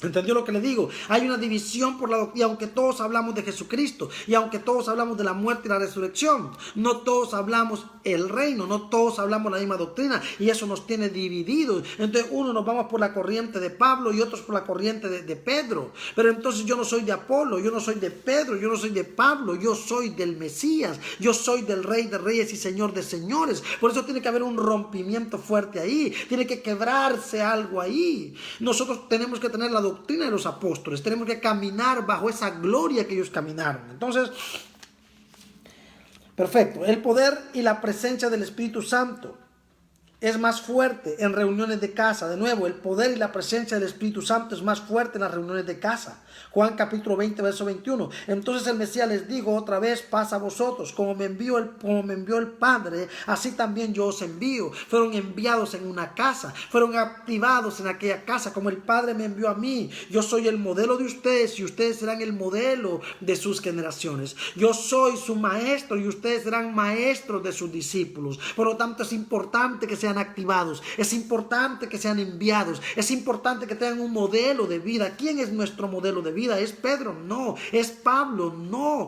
¿Entendió lo que le digo? Hay una división por la doctrina. Y aunque todos hablamos de Jesucristo, y aunque todos hablamos de la muerte y la resurrección, no todos hablamos el reino, no todos hablamos la misma doctrina, y eso nos tiene divididos. Entonces uno nos vamos por la corriente de Pablo y otros por la corriente de Pedro. Pero entonces yo no soy de Apolo, yo no soy de Pedro, yo no soy de Pablo, yo soy del Mesías, yo soy del Rey de Reyes y Señor de Señores. Por eso tiene que haber un rompimiento fuerte ahí, tiene que quebrarse algo ahí. Nosotros tenemos que tener la doctrina de los apóstoles, tenemos que caminar bajo esa gloria que ellos caminaron. Entonces, perfecto, el poder y la presencia del Espíritu Santo es más fuerte en reuniones de casa. De nuevo, el poder y la presencia del Espíritu Santo es más fuerte en las reuniones de casa. Juan capítulo 20, verso 21. Entonces el Mesías les dijo otra vez: paz a vosotros, como me envió el Padre, así también yo os envío. Fueron enviados en una casa, fueron activados en aquella casa, como el Padre me envió a mí. Yo soy el modelo de ustedes y ustedes serán el modelo de sus generaciones. Yo soy su maestro y ustedes serán maestros de sus discípulos. Por lo tanto, es importante que sean activados, es importante que sean enviados, es importante que tengan un modelo de vida. ¿Quién es nuestro modelo de vida? ¿Es Pedro? No. ¿Es Pablo? No.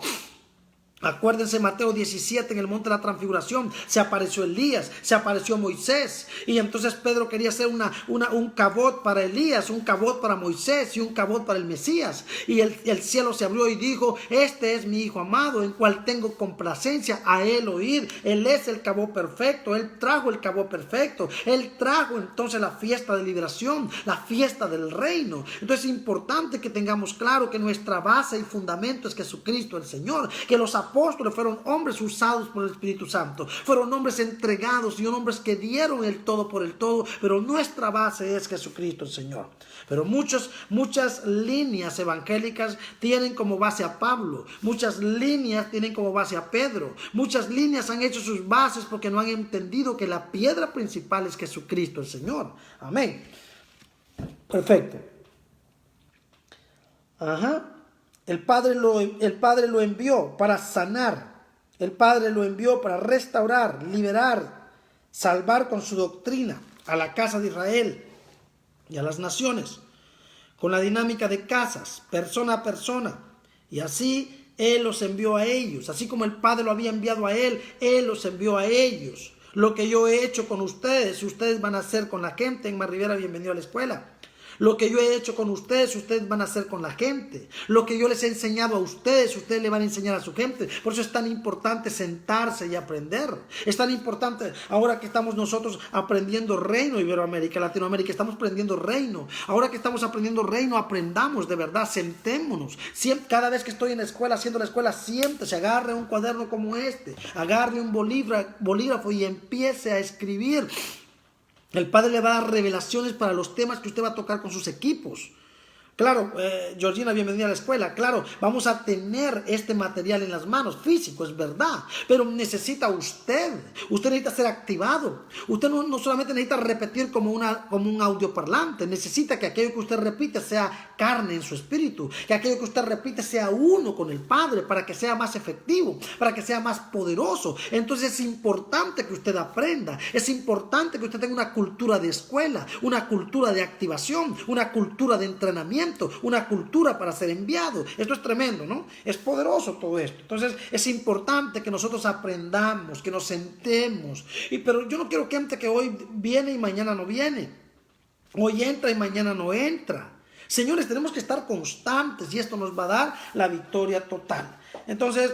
Acuérdense Mateo 17, en el monte de la transfiguración, se apareció Elías, se apareció Moisés. Y entonces Pedro quería hacer un cabot para Elías, un cabot para Moisés y un cabot para el Mesías. Y el cielo se abrió y dijo: este es mi hijo amado, en cual tengo complacencia, a él oír. Él es el cabot perfecto, él trajo el cabot perfecto. Él trajo entonces la fiesta de liberación, la fiesta del reino. Entonces es importante que tengamos claro que nuestra base y fundamento es Jesucristo el Señor, que los apóstoles fueron hombres usados por el Espíritu Santo, fueron hombres entregados y hombres que dieron el todo por el todo, pero nuestra base es Jesucristo el Señor. Pero muchas líneas evangélicas tienen como base a Pablo, muchas líneas tienen como base a Pedro, muchas líneas han hecho sus bases porque no han entendido que la piedra principal es Jesucristo el Señor. Amén. Perfecto. El Padre lo envió para sanar. El Padre lo envió para restaurar, liberar, salvar con su doctrina a la casa de Israel y a las naciones, con la dinámica de casas, persona a persona. Y así Él los envió a ellos. Así como el Padre lo había enviado a Él, Él los envió a ellos. Lo que yo he hecho con ustedes, ustedes van a hacer con la gente. En Mar Rivera, bienvenido a la escuela. Lo que yo he hecho con ustedes, ustedes van a hacer con la gente. Lo que yo les he enseñado a ustedes, ustedes le van a enseñar a su gente. Por eso es tan importante sentarse y aprender. Es tan importante ahora que estamos nosotros aprendiendo reino, Iberoamérica, Latinoamérica, estamos aprendiendo reino. Ahora que estamos aprendiendo reino, aprendamos de verdad, sentémonos. Cada vez que estoy en la escuela, haciendo la escuela, siéntese, agarre un cuaderno como este, agarre un bolígrafo y empiece a escribir. El Padre le va a dar revelaciones para los temas que usted va a tocar con sus equipos. Claro, Georgina, bienvenida a la escuela. Claro, vamos a tener este material en las manos, físico, es verdad. Pero necesita usted necesita ser activado. Usted no solamente necesita repetir como un audioparlante. Necesita que aquello que usted repite sea carne en su espíritu. Que aquello que usted repite sea uno con el Padre para que sea más efectivo, para que sea más poderoso. Entonces es importante que usted aprenda. Es importante que usted tenga una cultura de escuela, una cultura de activación, una cultura de entrenamiento, una cultura para ser enviado. Esto es tremendo, ¿no? Es poderoso todo esto. Entonces es importante que nosotros aprendamos, que nos sentemos. Pero yo no quiero gente que hoy viene y mañana no viene. Hoy entra y mañana no entra. Señores, tenemos que estar constantes y esto nos va a dar la victoria total. Entonces,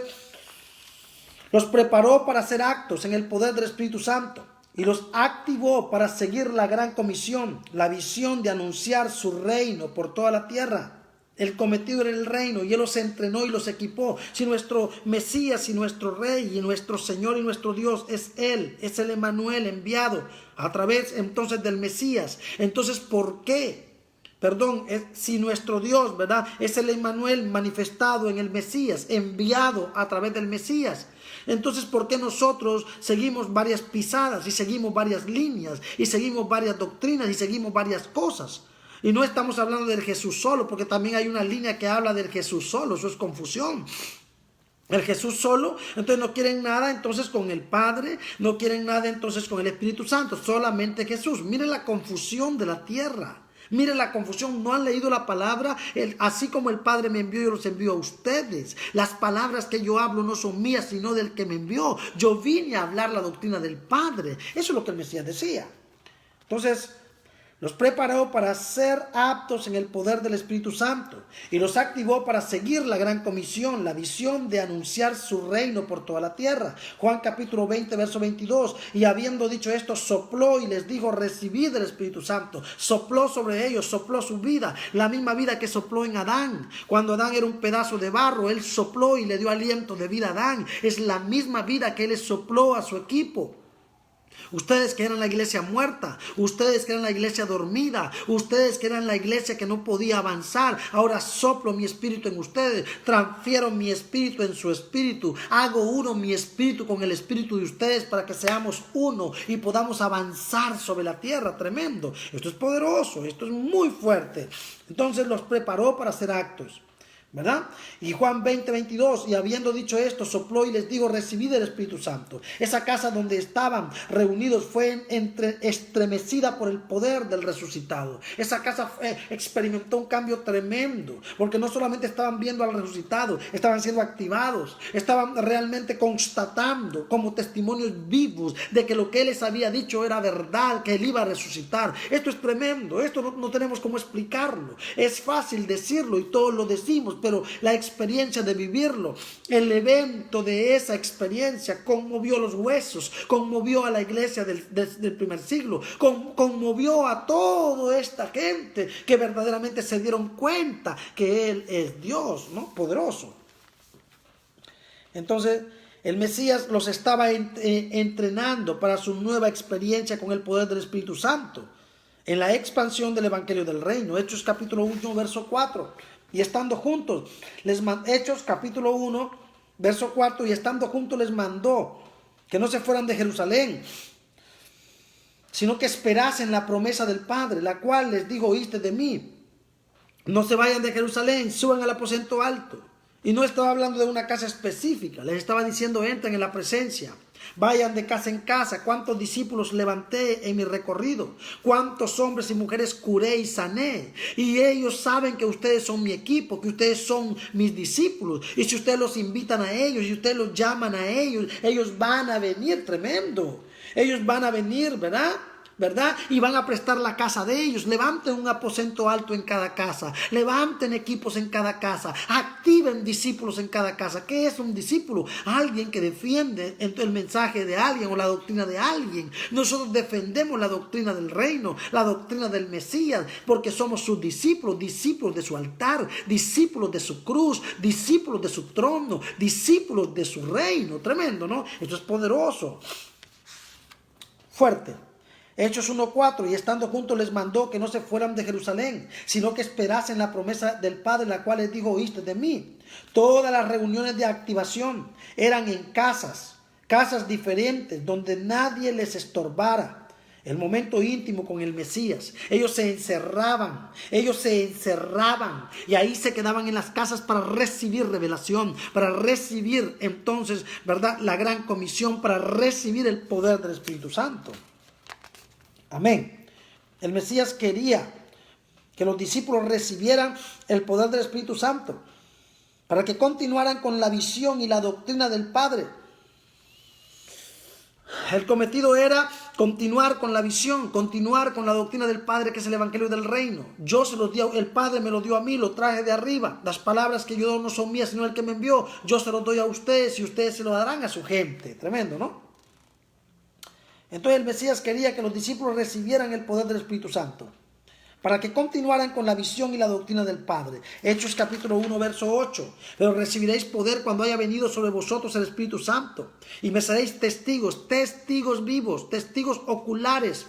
los preparó para hacer actos en el poder del Espíritu Santo. Y los activó para seguir la gran comisión, la visión de anunciar su reino por toda la tierra. El cometido era el reino y Él los entrenó y los equipó. Si nuestro Mesías y nuestro Rey y nuestro Señor y nuestro Dios es Él, es el Emmanuel enviado a través entonces del Mesías. Entonces, ¿por qué? Si nuestro Dios, ¿verdad? Es el Emmanuel manifestado en el Mesías, enviado a través del Mesías. Entonces, ¿por qué nosotros seguimos varias pisadas y seguimos varias líneas y seguimos varias doctrinas y seguimos varias cosas? Y no estamos hablando del Jesús solo, porque también hay una línea que habla del Jesús solo. Eso es confusión. El Jesús solo, entonces no quieren nada entonces con el Padre, no quieren nada entonces con el Espíritu Santo, solamente Jesús. Miren la confusión de la tierra. Miren la confusión, no han leído la palabra. Así como el Padre me envió, yo los envío a ustedes. Las palabras que yo hablo no son mías, sino del que me envió. Yo vine a hablar la doctrina del Padre. Eso es lo que el Mesías decía. Entonces, los preparó para ser aptos en el poder del Espíritu Santo y los activó para seguir la gran comisión, la visión de anunciar su reino por toda la tierra. Juan capítulo 20, verso 22. Y habiendo dicho esto, sopló y les dijo: recibid el Espíritu Santo. Sopló sobre ellos, sopló su vida, la misma vida que sopló en Adán. Cuando Adán era un pedazo de barro, Él sopló y le dio aliento de vida a Adán. Es la misma vida que Él sopló a su equipo. Ustedes que eran la iglesia muerta, ustedes que eran la iglesia dormida, ustedes que eran la iglesia que no podía avanzar, ahora soplo mi espíritu en ustedes, transfiero mi espíritu en su espíritu, hago uno mi espíritu con el espíritu de ustedes para que seamos uno y podamos avanzar sobre la tierra. Tremendo. Esto es poderoso, esto es muy fuerte. Entonces los preparó para hacer actos. ¿verdad? Y Juan 20:22, y habiendo dicho esto, sopló y les dijo, recibid el Espíritu Santo. Esa casa donde estaban reunidos fue estremecida por el poder del resucitado. Esa casa experimentó un cambio tremendo, porque no solamente estaban viendo al resucitado, estaban siendo activados, estaban realmente constatando como testimonios vivos de que lo que Él les había dicho era verdad, que Él iba a resucitar. Esto es tremendo, esto no tenemos cómo explicarlo. Es fácil decirlo y todos lo decimos, pero la experiencia de vivirlo, el evento de esa experiencia conmovió los huesos, conmovió a la iglesia del primer siglo, conmovió a toda esta gente que verdaderamente se dieron cuenta que Él es Dios, ¿no? Poderoso. Entonces, el Mesías los estaba entrenando para su nueva experiencia con el poder del Espíritu Santo, en la expansión del Evangelio del Reino. Hechos capítulo 1, verso 4. Y estando juntos, Hechos capítulo 1, verso 4, y estando juntos les mandó que no se fueran de Jerusalén, sino que esperasen la promesa del Padre, la cual les dijo, oíste de mí. No se vayan de Jerusalén, suban al aposento alto. Y no estaba hablando de una casa específica, les estaba diciendo, entren en la presencia. Vayan de casa en casa. ¿Cuántos discípulos levanté en mi recorrido? ¿Cuántos hombres y mujeres curé y sané? Y ellos saben que ustedes son mi equipo, que ustedes son mis discípulos. Y si ustedes los invitan a ellos, y ustedes los llaman a ellos, ellos van a venir. Tremendo. Ellos van a venir, ¿verdad? Y van a prestar la casa de ellos. Levanten un aposento alto en cada casa, levanten equipos en cada casa, activen discípulos en cada casa. ¿Qué es un discípulo? Alguien que defiende el mensaje de alguien o la doctrina de alguien. Nosotros defendemos la doctrina del reino, la doctrina del Mesías, porque somos sus discípulos, discípulos de su altar, discípulos de su cruz, discípulos de su trono, discípulos de su reino. Tremendo, ¿no? Esto es poderoso, fuerte. Hechos 1:4, y estando juntos les mandó que no se fueran de Jerusalén, sino que esperasen la promesa del Padre, la cual les dijo, oíste de mí. Todas las reuniones de activación eran en casas diferentes, donde nadie les estorbara. El momento íntimo con el Mesías. Ellos se encerraban y ahí se quedaban en las casas para recibir revelación, para recibir entonces, ¿verdad?, la gran comisión, para recibir el poder del Espíritu Santo. Amén. El Mesías quería que los discípulos recibieran el poder del Espíritu Santo para que continuaran con la visión y la doctrina del Padre. El cometido era continuar con la visión, continuar con la doctrina del Padre, que es el Evangelio del Reino. Yo se los di, el Padre me lo dio a mí, lo traje de arriba. Las palabras que yo doy no son mías, sino el que me envió. Yo se los doy a ustedes y ustedes se lo darán a su gente. Tremendo, ¿no? Entonces el Mesías quería que los discípulos recibieran el poder del Espíritu Santo para que continuaran con la visión y la doctrina del Padre. Hechos capítulo 1, verso 8. Pero recibiréis poder cuando haya venido sobre vosotros el Espíritu Santo. Y me seréis testigos, testigos vivos, testigos oculares,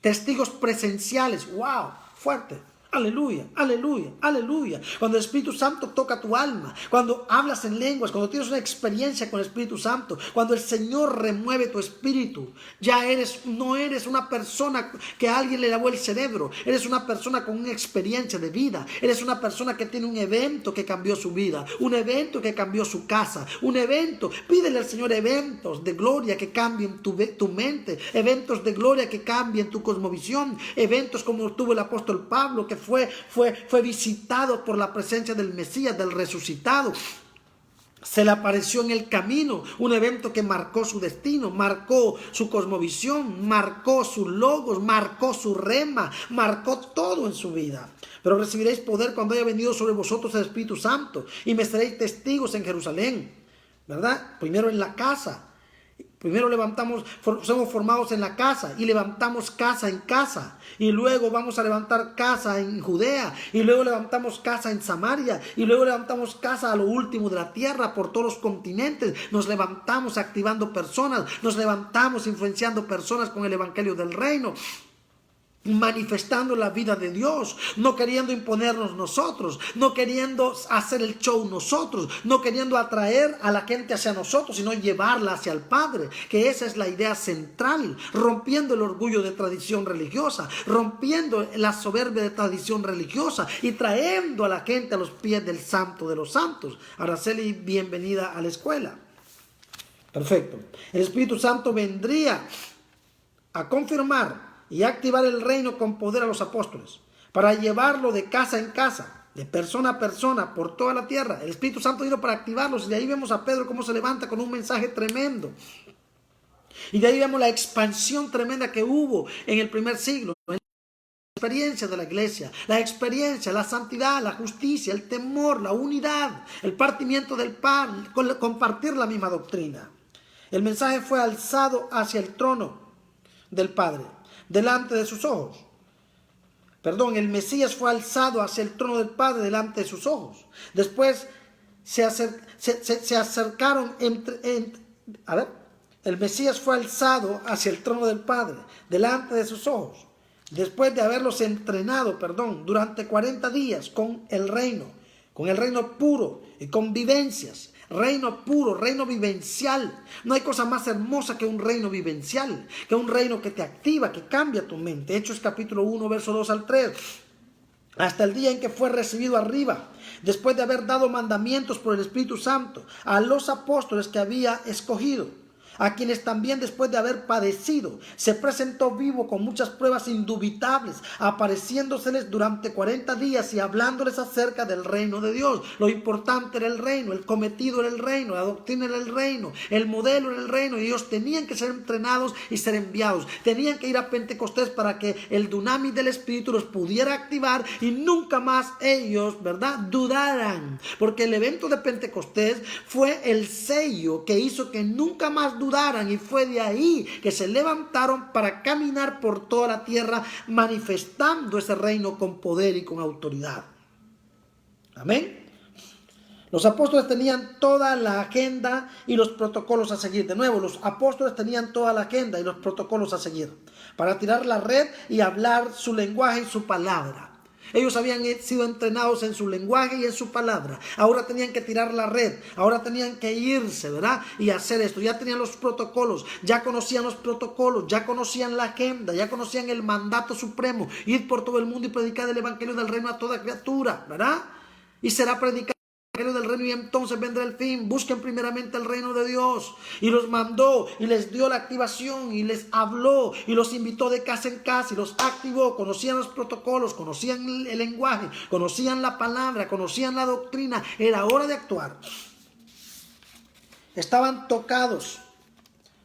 testigos presenciales. ¡Wow! Fuerte. Aleluya, aleluya, aleluya. Cuando el Espíritu Santo toca tu alma, cuando hablas en lenguas, cuando tienes una experiencia con el Espíritu Santo, cuando el Señor remueve tu espíritu, ya no eres una persona que a alguien le lavó el cerebro, eres una persona con una experiencia de vida, eres una persona que tiene un evento que cambió su vida, un evento que cambió su casa, un evento. Pídele al Señor eventos de gloria que cambien tu mente, eventos de gloria que cambien tu cosmovisión, eventos como tuvo el apóstol Pablo, que fue visitado por la presencia del Mesías, del resucitado. Se le apareció en el camino, un evento que marcó su destino, marcó su cosmovisión, marcó sus logos, marcó su rema, marcó todo en su vida. Pero recibiréis poder cuando haya venido sobre vosotros el Espíritu Santo, y me seréis testigos en Jerusalén, ¿verdad? Primero en la casa. Primero somos formados en la casa y levantamos casa en casa, y luego vamos a levantar casa en Judea, y luego levantamos casa en Samaria, y luego levantamos casa a lo último de la tierra, por todos los continentes. Nos levantamos activando personas, nos levantamos influenciando personas con el Evangelio del Reino. manifestando la vida de Dios, no queriendo imponernos nosotros, no queriendo hacer el show nosotros, no queriendo atraer a la gente hacia nosotros, sino llevarla hacia el Padre, que esa es la idea central, rompiendo el orgullo de tradición religiosa, rompiendo la soberbia de tradición religiosa y trayendo a la gente a los pies del Santo de los Santos. Araceli, bienvenida a la escuela. Perfecto. El Espíritu Santo vendría a confirmar y activar el reino con poder a los apóstoles, para llevarlo de casa en casa, de persona a persona, por toda la tierra. El Espíritu Santo vino para activarlos, y de ahí vemos a Pedro cómo se levanta con un mensaje tremendo. Y de ahí vemos la expansión tremenda que hubo en el primer siglo, la experiencia de la iglesia, la experiencia, la santidad, la justicia, el temor, la unidad, el partimiento del pan, compartir la misma doctrina. El mensaje fue alzado hacia el trono del Padre, delante de sus ojos. El Mesías fue alzado hacia el trono del Padre delante de sus ojos. Después se acercaron el Mesías fue alzado hacia el trono del Padre delante de sus ojos. Después de haberlos entrenado, durante 40 días con el reino puro y con vivencias. Reino puro, reino vivencial. No hay cosa más hermosa que un reino vivencial, que un reino que te activa, que cambia tu mente. Hechos capítulo 1, verso 2 al 3. Hasta el día en que fue recibido arriba, después de haber dado mandamientos por el Espíritu Santo a los apóstoles que había escogido, a quienes también después de haber padecido, se presentó vivo con muchas pruebas indubitables, apareciéndoseles durante 40 días y hablándoles acerca del reino de Dios. Lo importante era el reino, el cometido era el reino, la doctrina era el reino, el modelo era el reino, y ellos tenían que ser entrenados y ser enviados. Tenían que ir a Pentecostés para que el dunamis del Espíritu los pudiera activar y nunca más ellos, dudaran. Porque el evento de Pentecostés fue el sello que hizo que nunca más dudaran, y fue de ahí que se levantaron para caminar por toda la tierra manifestando ese reino con poder y con autoridad. Amén. Los apóstoles tenían toda la agenda y los protocolos a seguir. De nuevo, los apóstoles tenían toda la agenda y los protocolos a seguir para tirar la red y hablar su lenguaje y su palabra. Ellos habían sido entrenados en su lenguaje y en su palabra. Ahora tenían que tirar la red. Ahora tenían que irse, y hacer esto. Ya tenían los protocolos. Ya conocían los protocolos. Ya conocían la agenda. Ya conocían el mandato supremo. Ir por todo el mundo y predicar el evangelio del reino a toda criatura, Y será predicado el evangelio del reino, y entonces vendrá el fin. Busquen primeramente el reino de Dios. Y los mandó y les dio la activación y les habló y los invitó de casa en casa y los activó. Conocían los protocolos, conocían el lenguaje, conocían la palabra, conocían la doctrina. Era hora de actuar. Estaban tocados,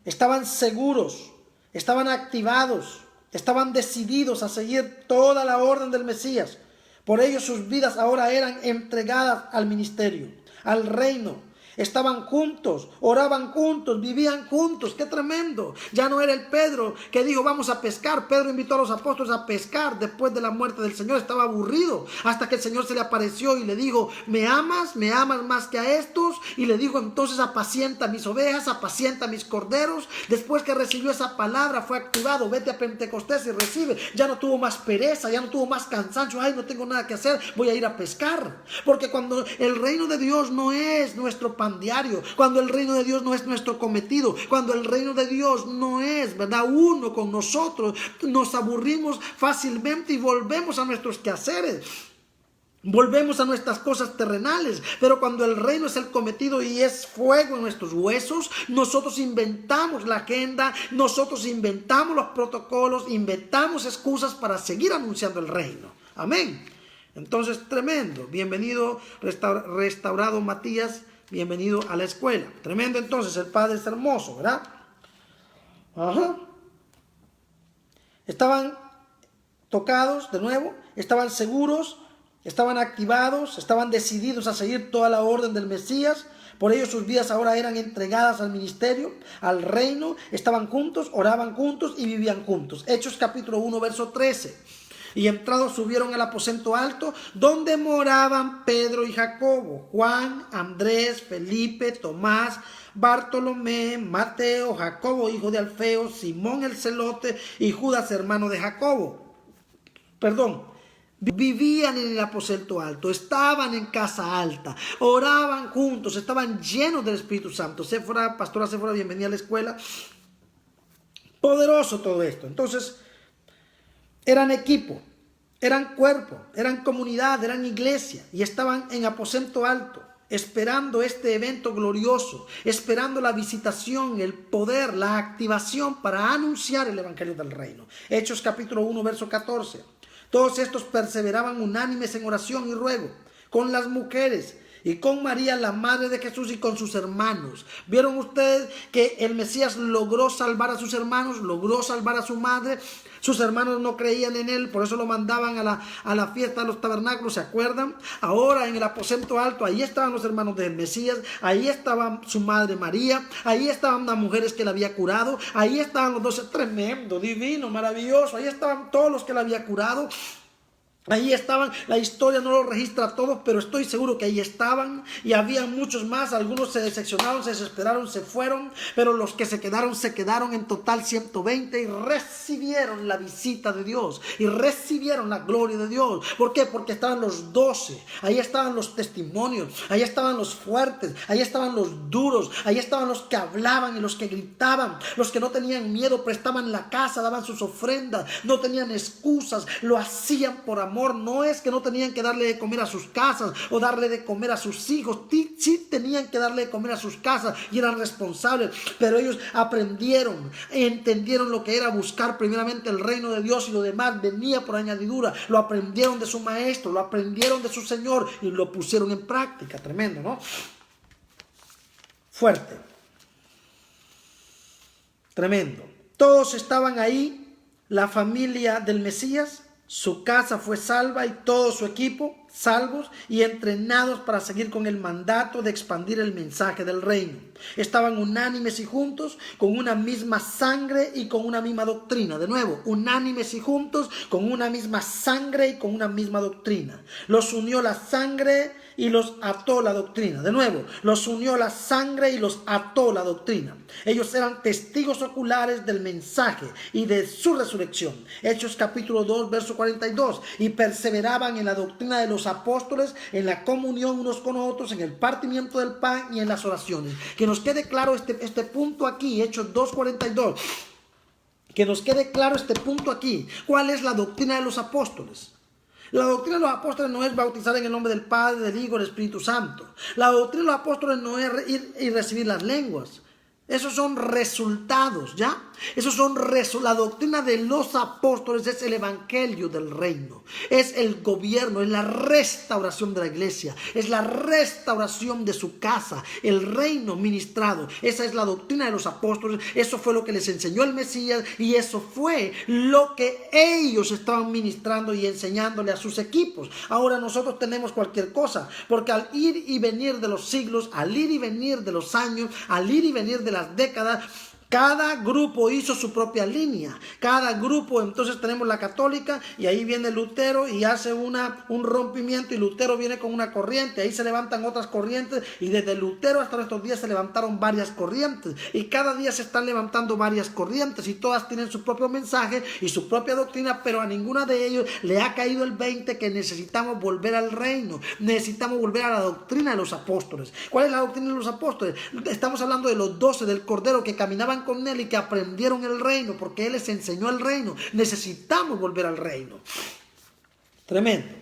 estaban seguros, estaban activados, estaban decididos a seguir toda la orden del Mesías. Por ello sus vidas ahora eran entregadas al ministerio, al reino. Estaban juntos, oraban juntos, vivían juntos. ¡Qué tremendo! Ya no era el Pedro que dijo vamos a pescar. Pedro invitó a los apóstoles a pescar después de la muerte del Señor. Estaba aburrido hasta que el Señor se le apareció y le dijo, ¿me amas? ¿Me amas más que a estos? Y le dijo entonces, apacienta mis ovejas, apacienta mis corderos. Después que recibió esa palabra fue activado. Vete a Pentecostés y recibe. Ya no tuvo más pereza, ya no tuvo más cansancio. Ay, no tengo nada que hacer, voy a ir a pescar. Porque cuando el reino de Dios no es nuestro pan diario, cuando el reino de Dios no es nuestro cometido, cuando el reino de Dios no es, uno con nosotros, nos aburrimos fácilmente y volvemos a nuestros quehaceres. Volvemos a nuestras cosas terrenales. Pero cuando el reino es el cometido y es fuego en nuestros huesos, nosotros inventamos la agenda, nosotros inventamos los protocolos, inventamos excusas para seguir anunciando el reino. Amén. Entonces, tremendo. Bienvenido, restaurado Matías. Bienvenido a la escuela. Tremendo. Entonces, el Padre es hermoso, ¿verdad? Estaban tocados de nuevo, estaban seguros, estaban activados, estaban decididos a seguir toda la orden del Mesías. Por ello sus vidas ahora eran entregadas al ministerio, al reino. Estaban juntos, oraban juntos y vivían juntos. Hechos capítulo 1, verso 13. Y entrados subieron al aposento alto, donde moraban Pedro y Jacobo, Juan, Andrés, Felipe, Tomás, Bartolomé, Mateo, Jacobo hijo de Alfeo, Simón el celote y Judas hermano de Jacobo. vivían en el aposento alto, estaban en casa alta, oraban juntos, estaban llenos del Espíritu Santo. Pastora Séfora, bienvenida a la escuela. Poderoso todo esto. Entonces, eran equipo, eran cuerpo, eran comunidad, eran iglesia y estaban en aposento alto, esperando este evento glorioso, esperando la visitación, el poder, la activación para anunciar el evangelio del reino. Hechos capítulo 1, verso 14. Todos estos perseveraban unánimes en oración y ruego con las mujeres y con María, la madre de Jesús, y con sus hermanos. ¿Vieron ustedes que el Mesías logró salvar a sus hermanos? Logró salvar a su madre. Sus hermanos no creían en él, por eso lo mandaban a la fiesta de los tabernáculos, ¿se acuerdan? Ahora en el aposento alto, ahí estaban los hermanos del Mesías, ahí estaba su madre María, ahí estaban las mujeres que la había curado, ahí estaban los 12, tremendo, divino, maravilloso, ahí estaban todos los que la había curado. Ahí estaban, la historia no lo registra a todos, pero estoy seguro que ahí estaban y había muchos más. Algunos se decepcionaron, se desesperaron, se fueron, pero los que se quedaron en total 120 y recibieron la visita de Dios y recibieron la gloria de Dios. ¿Por qué? Porque estaban los 12, ahí estaban los testimonios, ahí estaban los fuertes, ahí estaban los duros, ahí estaban los que hablaban y los que gritaban, los que no tenían miedo, prestaban la casa, daban sus ofrendas, no tenían excusas, lo hacían por amor. No es que no tenían que darle de comer a sus casas o darle de comer a sus hijos. Sí tenían que darle de comer a sus casas y eran responsables, pero ellos aprendieron, entendieron lo que era buscar primeramente el reino de Dios y lo demás venía por añadidura. Lo aprendieron de su maestro, lo aprendieron de su Señor y lo pusieron en práctica. Tremendo, ¿no? Fuerte. Tremendo. Todos estaban ahí, la familia del Mesías. Su casa fue salva y todo su equipo salvos y entrenados para seguir con el mandato de expandir el mensaje del reino. Estaban unánimes y juntos con una misma sangre y con una misma doctrina. De nuevo, unánimes y juntos con una misma sangre y con una misma doctrina. Los unió la sangre y los ató la doctrina. De nuevo, los unió la sangre y los ató la doctrina. Ellos eran testigos oculares del mensaje y de su resurrección. Hechos capítulo 2, verso 42. Y perseveraban en la doctrina de los apóstoles, en la comunión unos con otros, en el partimiento del pan y en las oraciones. Que nos quede claro este punto aquí, Hechos 2:42. Que nos quede claro este punto aquí. ¿Cuál es la doctrina de los apóstoles? La doctrina de los apóstoles no es bautizar en el nombre del Padre, del Hijo y del Espíritu Santo. La doctrina de los apóstoles no es ir y recibir las lenguas. Esos son resultados, ¿ya? La doctrina de los apóstoles es el evangelio del reino. Es el gobierno, es la restauración de la iglesia. Es la restauración de su casa, el reino ministrado. Esa es la doctrina de los apóstoles. Eso fue lo que les enseñó el Mesías y eso fue lo que ellos estaban ministrando y enseñándole a sus equipos. Ahora nosotros tenemos cualquier cosa, porque al ir y venir de los siglos, al ir y venir de los años, al ir y venir de las décadas, cada grupo hizo su propia línea. Cada grupo, entonces tenemos la católica y ahí viene Lutero y hace un rompimiento y Lutero viene con una corriente. Ahí se levantan otras corrientes y desde Lutero hasta nuestros días se levantaron varias corrientes. Y cada día se están levantando varias corrientes y todas tienen su propio mensaje y su propia doctrina, pero a ninguna de ellos le ha caído el 20 que necesitamos volver al reino. Necesitamos volver a la doctrina de los apóstoles. ¿Cuál es la doctrina de los apóstoles? Estamos hablando de los 12 del Cordero que caminaban con él y que aprendieron el reino porque él les enseñó el reino. Necesitamos volver al reino. Tremendo.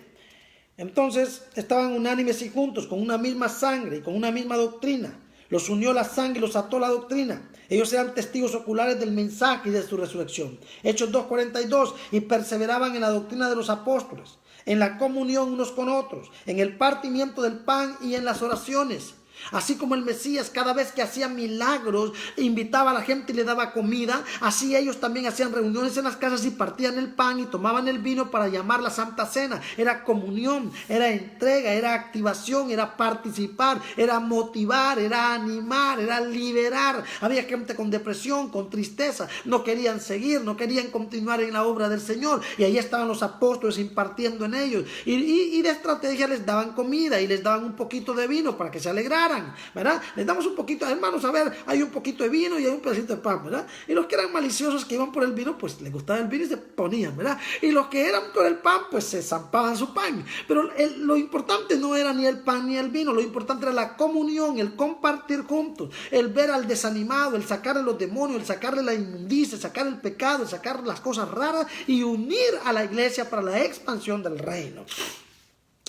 Entonces estaban unánimes y juntos con una misma sangre y con una misma doctrina. Los unió la sangre y los ató la doctrina. Ellos eran testigos oculares del mensaje y de su resurrección. Hechos 2:42. Y perseveraban en la doctrina de los apóstoles, en la comunión unos con otros, en el partimiento del pan y en las oraciones. Así como el Mesías cada vez que hacía milagros invitaba a la gente y le daba comida, así ellos también hacían reuniones en las casas y partían el pan y tomaban el vino para llamar la Santa Cena. Era comunión, era entrega, era activación, era participar, era motivar, era animar, era liberar. Había gente con depresión, con tristeza, no querían seguir, no querían continuar en la obra del Señor y ahí estaban los apóstoles impartiendo en ellos y de estrategia les daban comida y les daban un poquito de vino para que se alegraran. compraran, ¿verdad? Les damos un poquito, hermanos, a ver, hay un poquito de vino y hay un pedacito de pan, ¿verdad? Y los que eran maliciosos que iban por el vino, pues les gustaba el vino y se ponían, ¿verdad? Y los que eran por el pan, pues se zampaban su pan. Pero lo importante no era ni el pan ni el vino, lo importante era la comunión, el compartir juntos, el ver al desanimado, el sacarle los demonios, el sacarle la inmundicia, el sacar el pecado, el sacar las cosas raras y unir a la iglesia para la expansión del reino.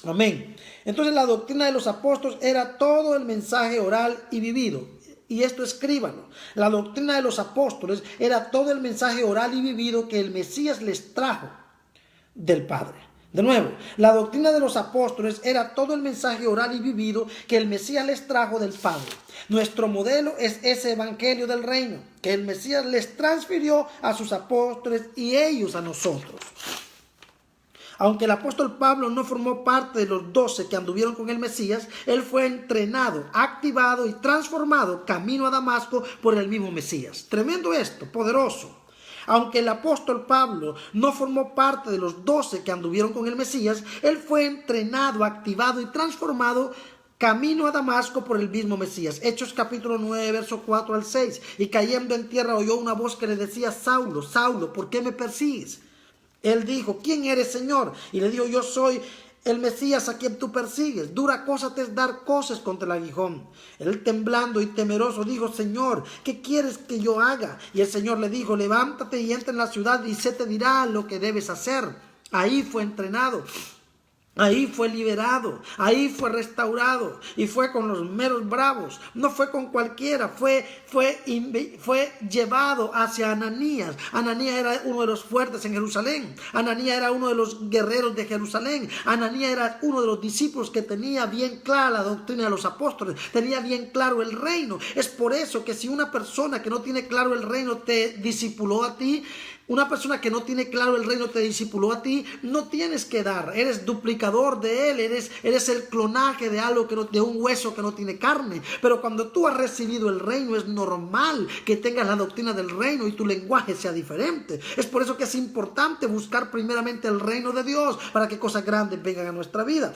Amén. Entonces la doctrina de los apóstoles era todo el mensaje oral y vivido. Y esto escríbanlo. La doctrina de los apóstoles era todo el mensaje oral y vivido que el Mesías les trajo del Padre. De nuevo, la doctrina de los apóstoles era todo el mensaje oral y vivido que el Mesías les trajo del Padre. Nuestro modelo es ese evangelio del reino que el Mesías les transfirió a sus apóstoles y ellos a nosotros. Aunque el apóstol Pablo no formó parte de los 12 que anduvieron con el Mesías, él fue entrenado, activado y transformado camino a Damasco por el mismo Mesías. Tremendo esto, poderoso. Aunque el apóstol Pablo no formó parte de los 12 que anduvieron con el Mesías, él fue entrenado, activado y transformado camino a Damasco por el mismo Mesías. Hechos capítulo 9, verso 4 al 6. Y cayendo en tierra oyó una voz que le decía: Saulo, Saulo, ¿por qué me persigues? Él dijo: ¿quién eres, Señor? Y le dijo: yo soy el Mesías a quien tú persigues. Dura cosa te es dar coces contra el aguijón. Él, temblando y temeroso, dijo: Señor, ¿qué quieres que yo haga? Y el Señor le dijo: levántate y entra en la ciudad y se te dirá lo que debes hacer. Ahí fue entrenado. Ahí fue liberado, ahí fue restaurado y fue con los meros bravos, no fue con cualquiera, fue llevado hacia Ananías. Ananías era uno de los fuertes en Jerusalén, Ananías era uno de los guerreros de Jerusalén, Ananías era uno de los discípulos que tenía bien clara la doctrina de los apóstoles, tenía bien claro el reino. Es por eso que si una persona que no tiene claro el reino te discipuló a ti, una persona que no tiene claro el reino te discipuló a ti, no tienes que dar, eres duplicador de él, eres el clonaje de algo de un hueso que no tiene carne. Pero cuando tú has recibido el reino, es normal que tengas la doctrina del reino y tu lenguaje sea diferente. Es por eso que es importante buscar primeramente el reino de Dios para que cosas grandes vengan a nuestra vida.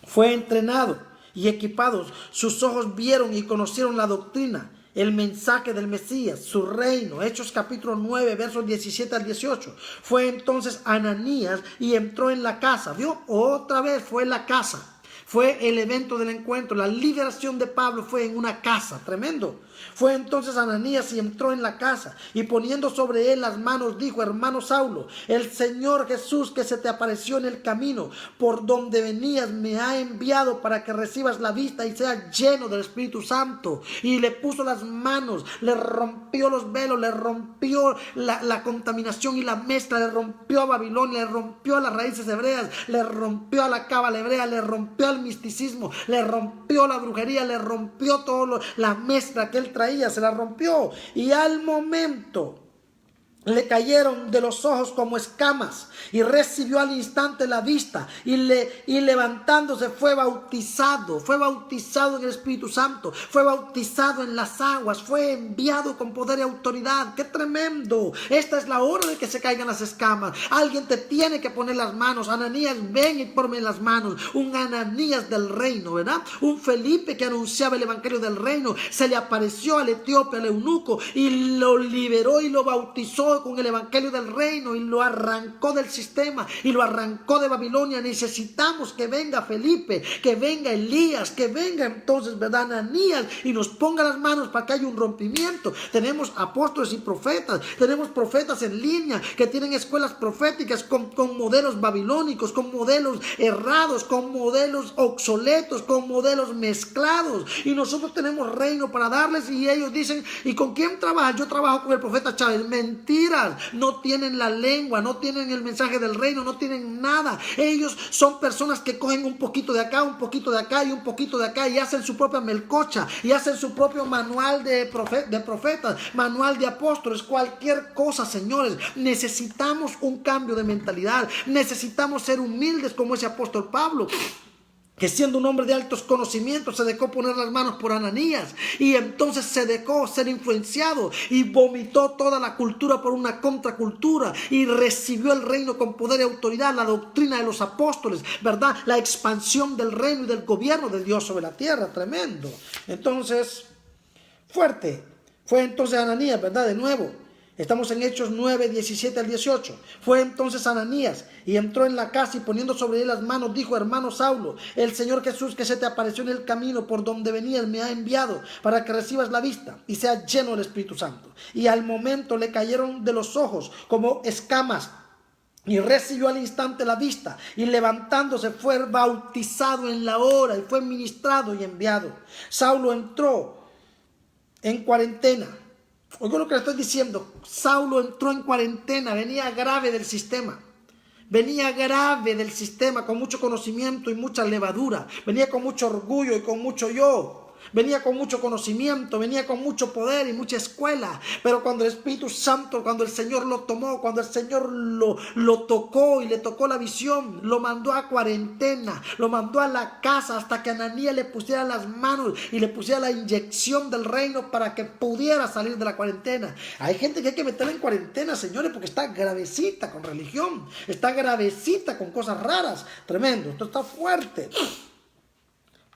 Fue entrenado y equipado, sus ojos vieron y conocieron la doctrina, el mensaje del Mesías, su reino. Hechos capítulo 9, versos 17 al 18. Fue entonces Ananías y entró en la casa. ¿Vio? Otra vez fue en la casa. Fue el evento del encuentro. La liberación de Pablo fue en una casa. Tremendo. Fue entonces Ananías y entró en la casa, y poniendo sobre él las manos dijo: hermano Saulo, el Señor Jesús que se te apareció en el camino por donde venías me ha enviado para que recibas la vista y seas lleno del Espíritu Santo. Y le puso las manos, le rompió los velos, le rompió la contaminación y la mezcla, le rompió a Babilonia, le rompió a las raíces hebreas, le rompió a la cábala hebrea, le rompió al misticismo, le rompió la brujería, le rompió todo la mezcla que él traía, se la rompió. Y al momento le cayeron de los ojos como escamas y recibió al instante la vista y levantándose fue bautizado en el Espíritu Santo, fue bautizado en las aguas, fue enviado con poder y autoridad. ¡Qué tremendo! Esta es la hora de que se caigan las escamas. Alguien te tiene que poner las manos. Ananías, ven y ponme las manos. Un Ananías del reino, ¿verdad? Un Felipe que anunciaba el evangelio del reino. Se le apareció al etíope, al eunuco, y lo liberó y lo bautizó con el evangelio del reino y lo arrancó del sistema y lo arrancó de Babilonia. Necesitamos que venga Felipe, que venga Elías, que venga entonces, ¿verdad?, Ananías, y nos ponga las manos para que haya un rompimiento. Tenemos apóstoles y profetas, tenemos profetas en línea que tienen escuelas proféticas con modelos babilónicos, con modelos errados, con modelos obsoletos, con modelos mezclados, y nosotros tenemos reino para darles. Y ellos dicen: ¿y con quién trabajas? Yo trabajo con el profeta Chávez. Mentira. No tienen la lengua, no tienen el mensaje del reino, no tienen nada. Ellos son personas que cogen un poquito de acá, un poquito de acá y un poquito de acá, y hacen su propia melcocha y hacen su propio manual de profetas, manual de apóstoles, cualquier cosa. Señores, necesitamos un cambio de mentalidad, necesitamos ser humildes como ese apóstol Pablo. que siendo un hombre de altos conocimientos se dejó poner las manos por Ananías, y entonces se dejó ser influenciado y vomitó toda la cultura por una contracultura y recibió el reino con poder y autoridad, la doctrina de los apóstoles, ¿verdad? La expansión del reino y del gobierno de Dios sobre la tierra, tremendo. Entonces, fuerte. Fue entonces Ananías, ¿verdad? De nuevo. Estamos en Hechos 9, 17 al 18. Fue entonces Ananías y entró en la casa y poniendo sobre él las manos dijo: hermano Saulo, el Señor Jesús que se te apareció en el camino por donde venías me ha enviado para que recibas la vista y seas lleno del Espíritu Santo. Y al momento le cayeron de los ojos como escamas y recibió al instante la vista, y levantándose fue bautizado en la hora y fue ministrado y enviado. Saulo entró en cuarentena. Oigo lo que le estoy diciendo. Saulo entró en cuarentena, venía grave del sistema. Venía grave del sistema, con mucho conocimiento y mucha levadura. Venía con mucho orgullo y con mucho yo. Venía con mucho conocimiento, venía con mucho poder y mucha escuela. Pero cuando el Espíritu Santo, cuando el Señor lo tomó, cuando el Señor lo tocó y le tocó la visión, lo mandó a cuarentena, lo mandó a la casa hasta que Ananías le pusiera las manos y le pusiera la inyección del reino para que pudiera salir de la cuarentena. Hay gente que hay que meterla en cuarentena, señores, porque está gravecita con religión, está gravecita con cosas raras. Tremendo, esto está fuerte.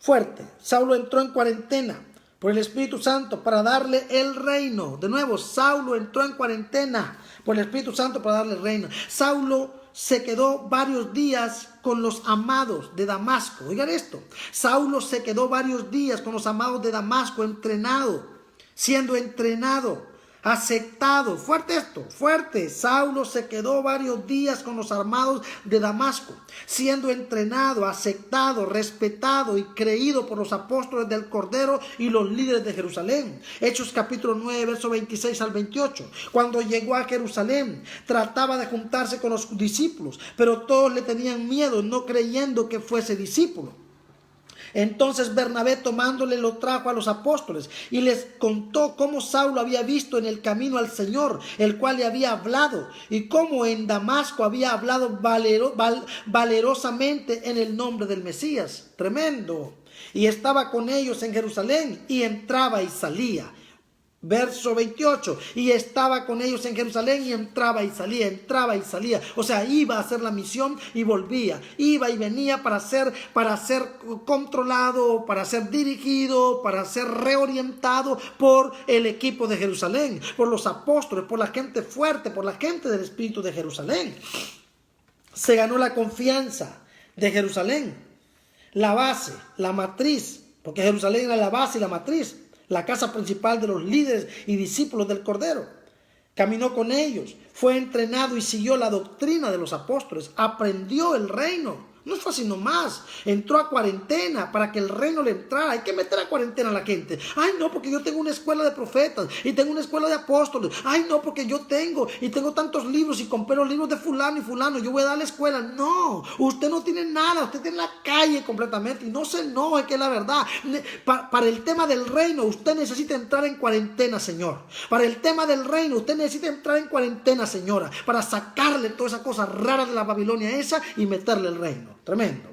Fuerte. Saulo entró en cuarentena por el Espíritu Santo para darle el reino. De nuevo, Saulo entró en cuarentena por el Espíritu Santo para darle el reino. Saulo se quedó varios días con los amados de Damasco. Oigan esto. Saulo se quedó varios días con los amados de Damasco, siendo entrenado, aceptado. Fuerte esto, fuerte. Saulo se quedó varios días con los armados de Damasco, siendo entrenado, aceptado, respetado y creído por los apóstoles del Cordero y los líderes de Jerusalén. Hechos capítulo 9, verso 26 al 28. Cuando llegó a Jerusalén, trataba de juntarse con los discípulos, pero todos le tenían miedo, no creyendo que fuese discípulo. Entonces Bernabé, tomándole, lo trajo a los apóstoles y les contó cómo Saulo había visto en el camino al Señor, el cual le había hablado, y cómo en Damasco había hablado valerosamente en el nombre del Mesías. Tremendo. Y estaba con ellos en Jerusalén y entraba y salía. Verso 28, y estaba con ellos en Jerusalén y entraba y salía. O sea, iba a hacer la misión y volvía. Iba y venía para ser controlado, para ser dirigido, para ser reorientado por el equipo de Jerusalén, por los apóstoles, por la gente fuerte, por la gente del Espíritu de Jerusalén. Se ganó la confianza de Jerusalén, la base, la matriz, porque Jerusalén era la base y la matriz, la casa principal de los líderes y discípulos del Cordero. Caminó con ellos, fue entrenado y siguió la doctrina de los apóstoles, aprendió el reino. No fue así nomás, entró a cuarentena para que el reino le entrara. Hay que meter a cuarentena a la gente. Ay, no, porque yo tengo una escuela de profetas y tengo una escuela de apóstoles. Ay, no, porque yo tengo tantos libros y compré los libros de fulano y fulano, yo voy a dar la escuela. No, usted no tiene nada, usted tiene la calle completamente. Y no se enoje, que es la verdad. Para el tema del reino, usted necesita entrar en cuarentena, Señor. Para el tema del reino, usted necesita entrar en cuarentena, señora, para sacarle todas esas cosas raras de la Babilonia esa y meterle el reino. Tremendo.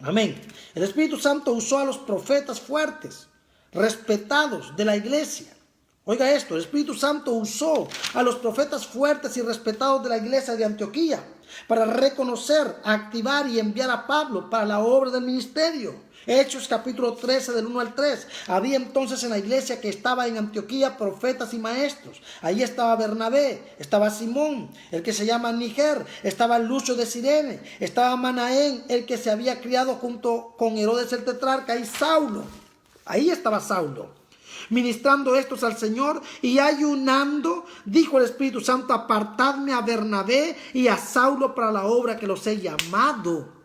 Amén. El Espíritu Santo usó a los profetas fuertes, respetados de la iglesia. Oiga esto, el Espíritu Santo usó a los profetas fuertes y respetados de la iglesia de Antioquía para reconocer, activar y enviar a Pablo para la obra del ministerio. Hechos capítulo 13 del 1 al 3. Había entonces en la iglesia que estaba en Antioquía profetas y maestros. Allí estaba Bernabé, estaba Simón, el que se llama Níger, estaba Lucio de Cirene, estaba Manaén, el que se había criado junto con Herodes el tetrarca, y Saulo. Ahí estaba Saulo. Ministrando estos al Señor y ayunando, dijo el Espíritu Santo: apartadme a Bernabé y a Saulo para la obra que los he llamado.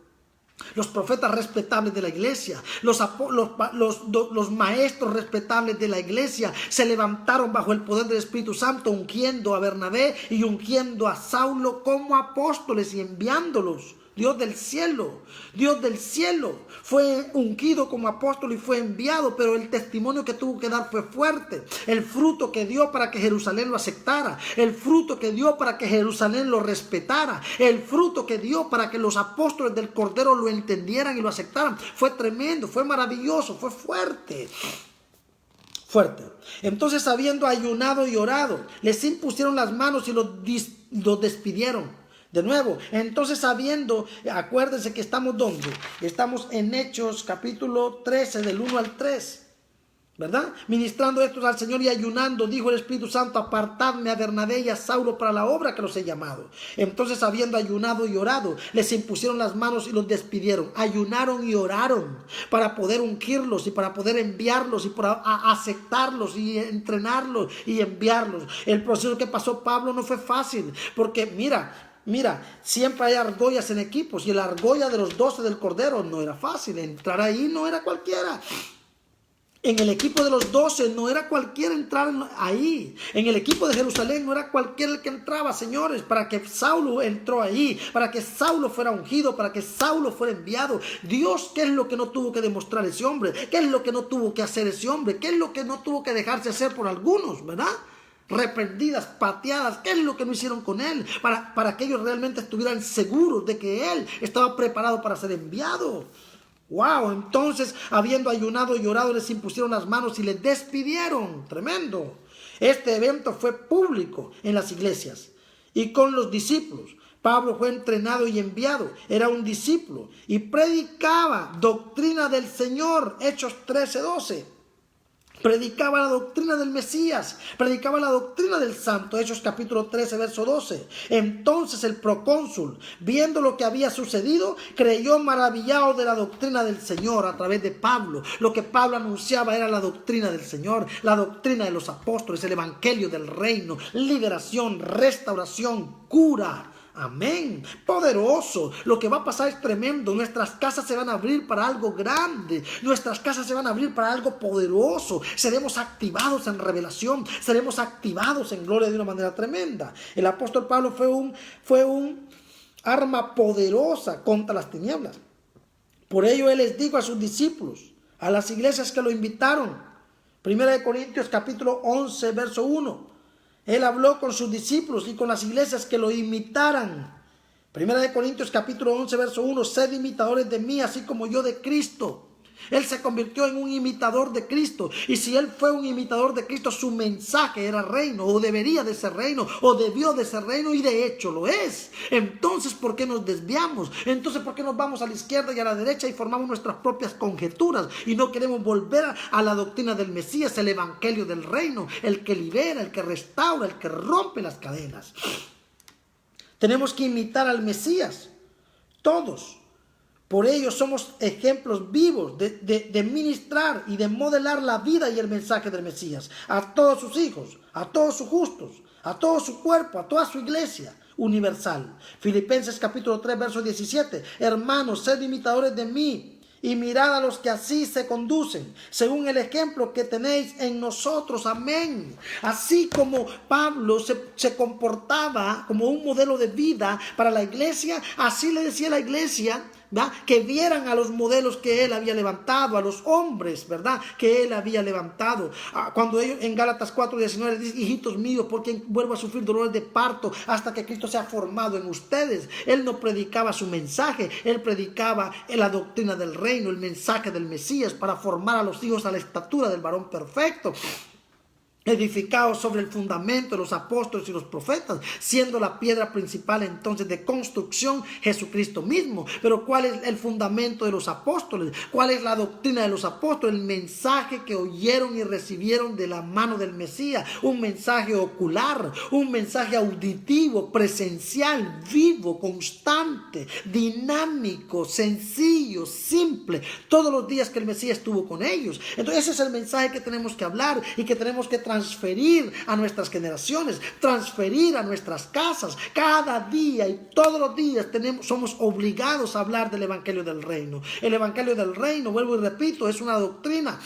Los profetas respetables de la iglesia, los maestros respetables de la iglesia se levantaron bajo el poder del Espíritu Santo, ungiendo a Bernabé y ungiendo a Saulo como apóstoles y enviándolos. Dios del cielo, fue ungido como apóstol y fue enviado, pero el testimonio que tuvo que dar fue fuerte. El fruto que dio para que Jerusalén lo aceptara, el fruto que dio para que Jerusalén lo respetara, el fruto que dio para que los apóstoles del Cordero lo entendieran y lo aceptaran, fue tremendo, fue maravilloso, fue fuerte. Entonces, habiendo ayunado y orado, les impusieron las manos y los despidieron. De nuevo, entonces acuérdense que estamos ¿dónde? Estamos en Hechos capítulo 13 del 1 al 3, ¿verdad? Ministrando estos al Señor y ayunando, dijo el Espíritu Santo, apartadme a Bernabé y a Saulo para la obra que los he llamado. Entonces, habiendo ayunado y orado, les impusieron las manos y los despidieron. Ayunaron y oraron para poder ungirlos y para poder enviarlos y para aceptarlos y entrenarlos y enviarlos. El proceso que pasó Pablo no fue fácil, porque mira, siempre hay argollas en equipos, y la argolla de los 12 del Cordero no era fácil. Entrar ahí no era cualquiera. En el equipo de los 12 no era cualquiera entrar ahí. En el equipo de Jerusalén no era cualquiera el que entraba, señores. Para que Saulo entró ahí, para que Saulo fuera ungido, para que Saulo fuera enviado. Dios, ¿qué es lo que no tuvo que demostrar ese hombre? ¿Qué es lo que no tuvo que hacer ese hombre? ¿Qué es lo que no tuvo que dejarse hacer por algunos, verdad? Reprendidas, pateadas, ¿qué es lo que no hicieron con él? Para que ellos realmente estuvieran seguros de que él estaba preparado para ser enviado. Wow, entonces, habiendo ayunado y orado, les impusieron las manos y les despidieron. Tremendo. Este evento fue público en las iglesias y con los discípulos. Pablo fue entrenado y enviado, era un discípulo y predicaba doctrina del Señor. Hechos 13:12. Predicaba la doctrina del Mesías, predicaba la doctrina del Santo. Hechos capítulo 13, verso 12. Entonces el procónsul, viendo lo que había sucedido, creyó maravillado de la doctrina del Señor a través de Pablo. Lo que Pablo anunciaba era la doctrina del Señor, la doctrina de los apóstoles, el evangelio del reino, liberación, restauración, cura. Amén. Poderoso. Lo que va a pasar es tremendo. Nuestras casas se van a abrir para algo grande. Nuestras casas se van a abrir para algo poderoso. Seremos activados en revelación. Seremos activados en gloria de una manera tremenda. El apóstol Pablo fue un arma poderosa contra las tinieblas. Por ello él les dijo a sus discípulos, a las iglesias que lo invitaron. 1 Corintios capítulo 11, verso 1. Él habló con sus discípulos y con las iglesias que lo imitaran. 1 Corintios capítulo 11, verso 1. Sed imitadores de mí, así como yo de Cristo. Él se convirtió en un imitador de Cristo. Y si él fue un imitador de Cristo, su mensaje era reino, o debería de ser reino, o debió de ser reino, y de hecho lo es. Entonces, ¿por qué nos desviamos? Entonces, ¿por qué nos vamos a la izquierda y a la derecha y formamos nuestras propias conjeturas y no queremos volver a la doctrina del Mesías, el evangelio del reino, el que libera, el que restaura, el que rompe las cadenas? Tenemos que imitar al Mesías, todos. Por ello somos ejemplos vivos de ministrar y de modelar la vida y el mensaje del Mesías a todos sus hijos, a todos sus justos, a todo su cuerpo, a toda su iglesia universal. Filipenses capítulo 3, verso 17. Hermanos, sed imitadores de mí y mirad a los que así se conducen, según el ejemplo que tenéis en nosotros. Amén. Así como Pablo se comportaba como un modelo de vida para la iglesia, así le decía a la iglesia, ¿verdad?, que vieran a los modelos que él había levantado, a los hombres, ¿verdad?, que él había levantado. Cuando ellos en Gálatas 4:19 dice, hijitos míos, porque vuelvo a sufrir dolores de parto hasta que Cristo sea formado en ustedes. Él no predicaba su mensaje, él predicaba la doctrina del reino, el mensaje del Mesías, para formar a los hijos a la estatura del varón perfecto, edificados sobre el fundamento de los apóstoles y los profetas, siendo la piedra principal entonces de construcción Jesucristo mismo. Pero ¿cuál es el fundamento de los apóstoles? ¿Cuál es la doctrina de los apóstoles? El mensaje que oyeron y recibieron de la mano del Mesías, un mensaje ocular, un mensaje auditivo, presencial, vivo, constante, dinámico, sencillo, simple, todos los días que el Mesías estuvo con ellos. Entonces ese es el mensaje que tenemos que hablar y que tenemos que transferir a nuestras generaciones, transferir a nuestras casas. Cada día y todos los días somos obligados a hablar del evangelio del reino. El evangelio del reino, vuelvo y repito, es una doctrina.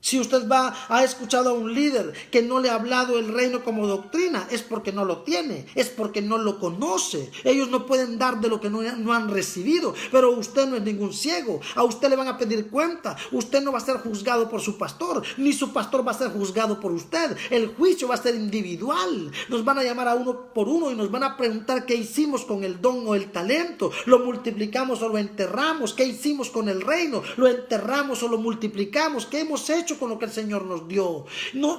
Si usted ha escuchado a un líder que no le ha hablado el reino como doctrina, es porque no lo tiene, es porque no lo conoce. Ellos no pueden dar de lo que no han recibido, pero usted no es ningún ciego. A usted le van a pedir cuenta. Usted no va a ser juzgado por su pastor, ni su pastor va a ser juzgado por usted. El juicio va a ser individual. Nos van a llamar a uno por uno y nos van a preguntar qué hicimos con el don o el talento. ¿Lo multiplicamos o lo enterramos? ¿Qué hicimos con el reino? ¿Lo enterramos o lo multiplicamos? ¿Qué hemos hecho con lo que el Señor nos dio? No,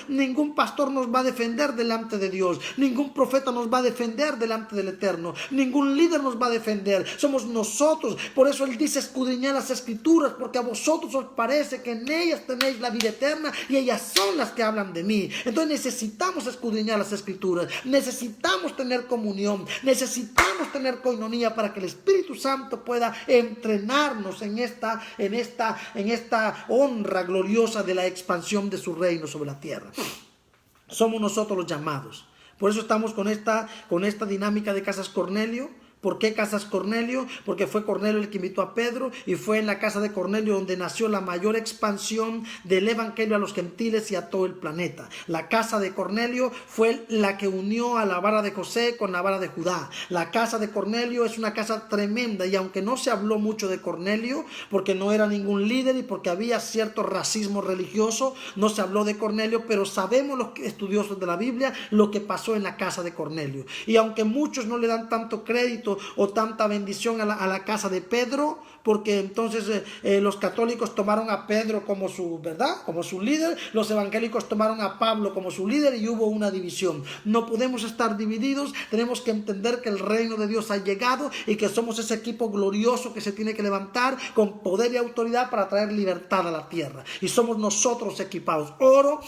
ningún pastor nos va a defender delante de Dios, ningún profeta nos va a defender delante del Eterno, ningún líder nos va a defender, somos nosotros. Por eso Él dice: escudriñad las Escrituras, porque a vosotros os parece que en ellas tenéis la vida eterna y ellas son las que hablan de mí. Entonces necesitamos escudriñar las Escrituras, necesitamos tener comunión, necesitamos tener coinonía para que el Espíritu Santo pueda entrenarnos en esta honra gloriosa de la expansión de su reino sobre la tierra. Somos nosotros los llamados. Por eso estamos con esta dinámica de Casas Cornelio. ¿Por qué Casas Cornelio? Porque fue Cornelio el que invitó a Pedro, y fue en la casa de Cornelio donde nació la mayor expansión del evangelio a los gentiles y a todo el planeta. La casa de Cornelio fue la que unió a la vara de José con la vara de Judá. La casa de Cornelio es una casa tremenda, y aunque no se habló mucho de Cornelio, porque no era ningún líder y porque había cierto racismo religioso, no se habló de Cornelio, pero sabemos los estudiosos de la Biblia lo que pasó en la casa de Cornelio. Y aunque muchos no le dan tanto crédito o tanta bendición a la casa de Pedro, porque entonces los católicos tomaron a Pedro como su, ¿verdad?, como su líder, los evangélicos tomaron a Pablo como su líder y hubo una división. No podemos estar divididos, tenemos que entender que el reino de Dios ha llegado y que somos ese equipo glorioso que se tiene que levantar con poder y autoridad para traer libertad a la tierra, y somos nosotros equipados. Oro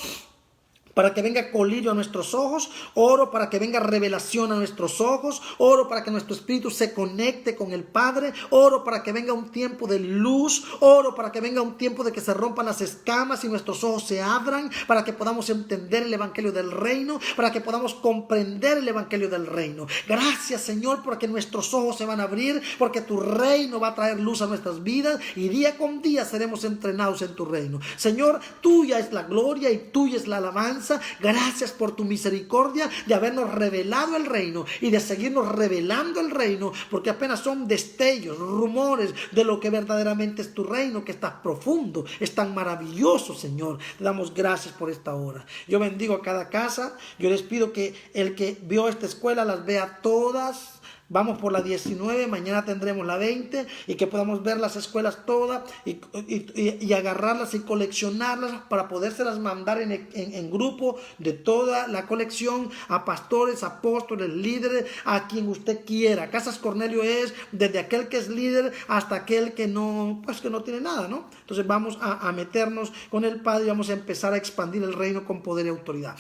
para que venga colirio a nuestros ojos, oro para que venga revelación a nuestros ojos, oro para que nuestro espíritu se conecte con el Padre, oro para que venga un tiempo de luz, oro para que venga un tiempo de que se rompan las escamas y nuestros ojos se abran, para que podamos entender el evangelio del reino, para que podamos comprender el evangelio del reino. Gracias, Señor, porque nuestros ojos se van a abrir, porque tu reino va a traer luz a nuestras vidas y día con día seremos entrenados en tu reino. Señor, tuya es la gloria y tuya es la alabanza. Gracias por tu misericordia de habernos revelado el reino y de seguirnos revelando el reino, porque apenas son destellos, rumores de lo que verdaderamente es tu reino, que es tan profundo, es tan maravilloso, Señor. Te damos gracias por esta hora. Yo bendigo a cada casa. Yo les pido que el que vio esta escuela las vea todas. Vamos por la 19, mañana tendremos la 20, y que podamos ver las escuelas todas y agarrarlas y coleccionarlas para podérselas mandar en grupo de toda la colección a pastores, apóstoles, líderes, a quien usted quiera. Casas Cornelio es desde aquel que es líder hasta aquel que no tiene nada, ¿no? Entonces vamos a meternos con el Padre y vamos a empezar a expandir el reino con poder y autoridad.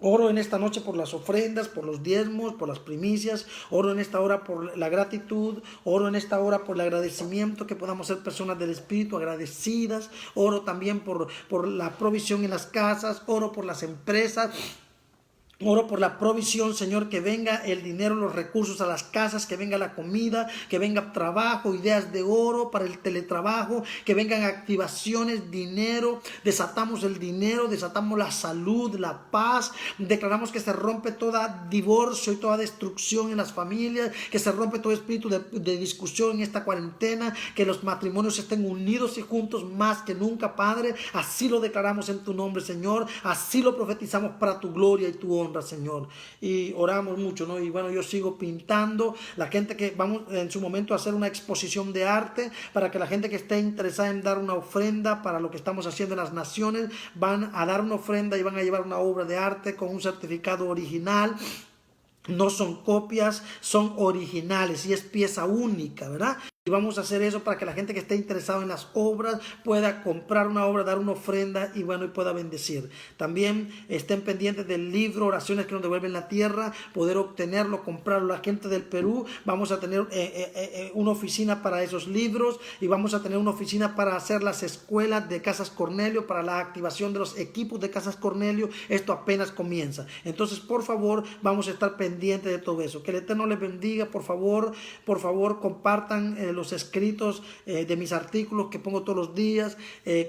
Oro en esta noche por las ofrendas, por los diezmos, por las primicias. Oro en esta hora por la gratitud. Oro en esta hora por el agradecimiento, que podamos ser personas del Espíritu agradecidas. Oro también por la provisión en las casas. Oro por las empresas. Oro por la provisión, Señor, que venga el dinero, los recursos a las casas, que venga la comida, que venga trabajo, ideas de oro para el teletrabajo, que vengan activaciones, dinero. Desatamos el dinero, desatamos la salud, la paz. Declaramos que se rompe todo divorcio y toda destrucción en las familias, que se rompe todo espíritu de discusión en esta cuarentena, que los matrimonios estén unidos y juntos más que nunca, Padre. Así lo declaramos en tu nombre, Señor. Así lo profetizamos para tu gloria y tu honra, Señor. Y oramos mucho, ¿no? Y bueno, yo sigo pintando. La gente que vamos en su momento a hacer una exposición de arte, para que la gente que esté interesada en dar una ofrenda para lo que estamos haciendo en las naciones, van a dar una ofrenda y van a llevar una obra de arte con un certificado original. No son copias, son originales y es pieza única, ¿verdad? Y vamos a hacer eso para que la gente que esté interesada en las obras pueda comprar una obra, dar una ofrenda y bueno, y pueda bendecir. También estén pendientes del libro Oraciones que nos devuelven la tierra, poder obtenerlo, comprarlo. La gente del Perú, vamos a tener una oficina para esos libros, y vamos a tener una oficina para hacer las escuelas de Casas Cornelio, para la activación de los equipos de Casas Cornelio. Esto apenas comienza. Entonces, por favor, vamos a estar pendientes de todo eso. Que el Eterno les bendiga. Por favor, compartan los escritos de mis artículos que pongo todos los días,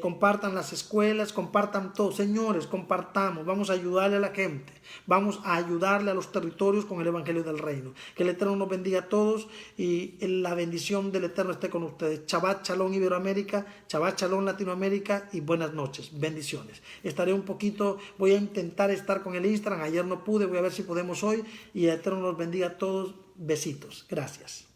compartan las escuelas, compartan todo. Señores, compartamos, vamos a ayudarle a la gente, vamos a ayudarle a los territorios con el Evangelio del Reino. Que el Eterno nos bendiga a todos y la bendición del Eterno esté con ustedes. Shabbat Shalom Iberoamérica, Shabbat Shalom Latinoamérica y buenas noches, bendiciones. Estaré un poquito, voy a intentar estar con el Instagram, ayer no pude, voy a ver si podemos hoy y el Eterno nos bendiga a todos. Besitos, gracias.